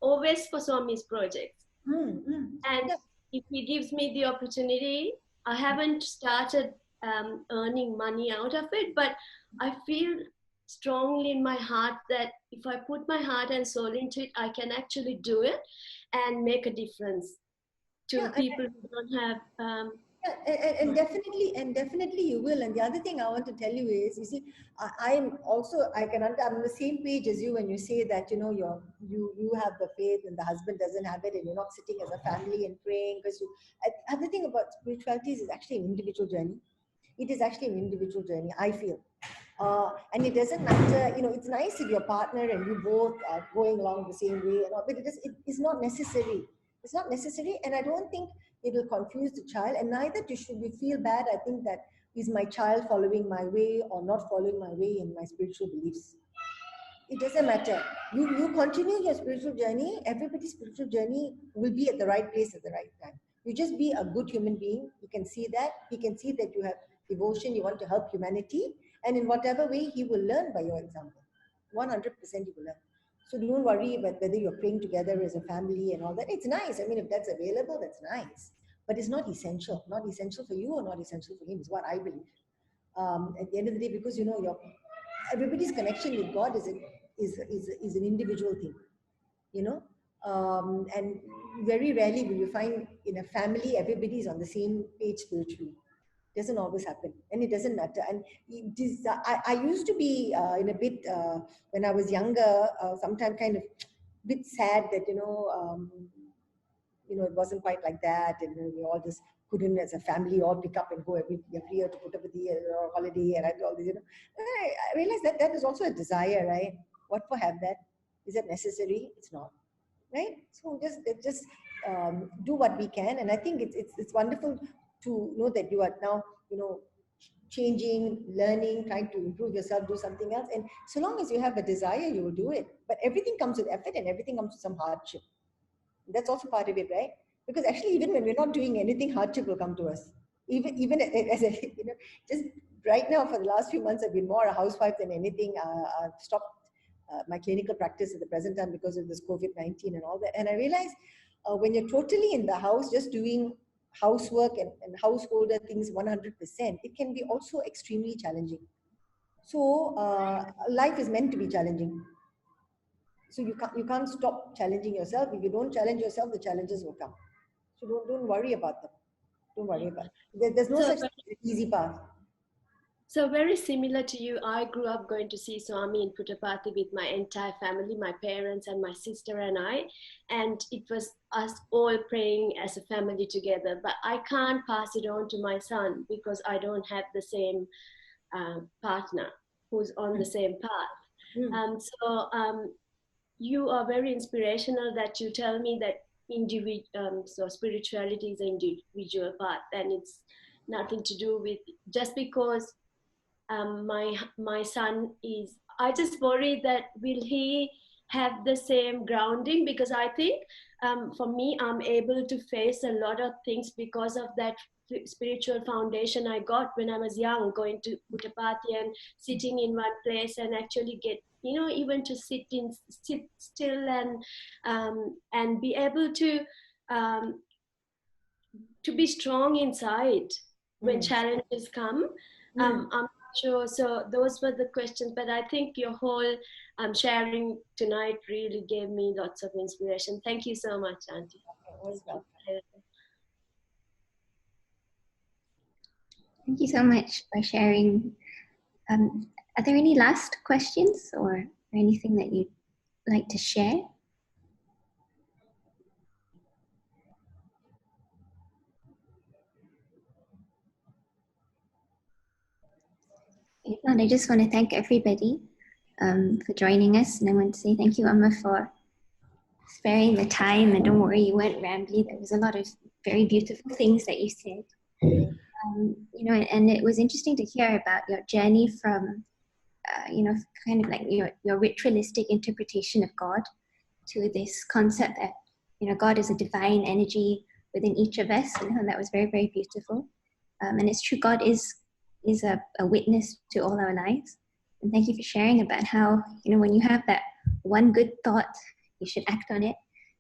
always for Swami's projects. And if he gives me the opportunity, I haven't started earning money out of it, but I feel strongly in my heart that if I put my heart and soul into it, I can actually do it and make a difference to people who don't have. And definitely you will. And the other thing I want to tell you is, you see, I'm on the same page as you when you say that, you know, you have the faith and the husband doesn't have it, and you're not sitting as a family and praying because the other thing about spirituality is actually an individual journey. It is actually an individual journey, I feel. And it doesn't matter, you know, it's nice if your partner and you both are going along the same way, and all, but it is not necessary. It's not necessary, and I don't think it will confuse the child, and neither should we feel bad. I think that is my child following my way or not following my way in my spiritual beliefs. It doesn't matter. You continue your spiritual journey. Everybody's spiritual journey will be at the right place at the right time. You just be a good human being. You can see that. He can see that you have devotion. You want to help humanity. And in whatever way, he will learn by your example. 100% he will learn. So don't worry about whether you're praying together as a family and all that. It's nice. I mean, if that's available, that's nice. But it's not essential. Not essential for you or not essential for him is what I believe. At the end of the day, because, you know, everybody's connection with God is an individual thing, you know. And very rarely will you find in a family everybody is on the same page spiritually. It doesn't always happen, and it doesn't matter. And it is, I used to be in a bit when I was younger, sometimes kind of bit sad that it wasn't quite like that, and we all just couldn't as a family all pick up and go every year to put up with the holiday and all this, I realized that that is also a desire, right? What for have that? Is it necessary? It's not, right? So just do what we can, and I think it's wonderful to know that you are now, changing, learning, trying to improve yourself, do something else, and so long as you have a desire, you will do it. But everything comes with effort, and everything comes with some hardship. That's also part of it, right? Because actually, even when we're not doing anything, hardship will come to us. Even as a, just right now for the last few months, I've been more a housewife than anything. I've stopped my clinical practice at the present time because of this COVID-19 and all that. And I realized when you're totally in the house, just doing housework and householder things 100%, it can be also extremely challenging. So life is meant to be challenging. So you can't stop challenging yourself. If you don't challenge yourself, the challenges will come. So don't worry about them. Don't worry about it. There's no such easy path. So very similar to you, I grew up going to see Swami in Puttaparthi with my entire family, my parents and my sister and I. And it was us all praying as a family together. But I can't pass it on to my son because I don't have the same partner who's on the same path. You are very inspirational that you tell me that so spirituality is an individual path, and it's nothing to do with just because my son is. I just worry that will he have the same grounding, because I think for me I'm able to face a lot of things because of that spiritual foundation I got when I was young, going to Puttaparthi and sitting in one place and actually get, even to sit still and be able to be strong inside when challenges come. I'm not sure. So those were the questions, but I think your whole sharing tonight really gave me lots of inspiration. Thank you so much, Auntie. Thank you so much for sharing. Are there any last questions or anything that you'd like to share? If not, I just want to thank everybody for joining us, and I want to say thank you, Amma, for sparing the time, and don't worry, you weren't rambly. There was a lot of very beautiful things that you said. You know, and it was interesting to hear about your journey from, you know, kind of like your ritualistic interpretation of God to this concept that, you know, God is a divine energy within each of us, you know, and that was very, very beautiful. And it's true, God is a witness to all our lives. And thank you for sharing about how, you know, when you have that one good thought, you should act on it.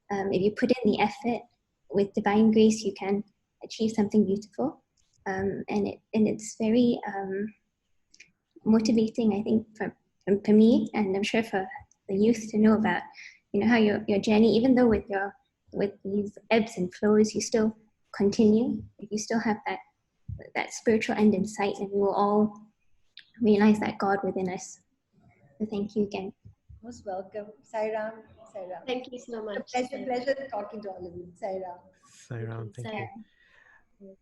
If you put in the effort, with divine grace, you can achieve something beautiful. And it's very motivating, I think, for me, and I'm sure for the youth, to know about, you know, how your journey, even though with these ebbs and flows, you still continue. You still have that spiritual end in sight, and we will all realize that God within us. So thank you again. Most welcome. Sai Ram. Sai Ram. Thank you so much. Pleasure talking to all of you. Sai Ram. Sai Ram, thank you.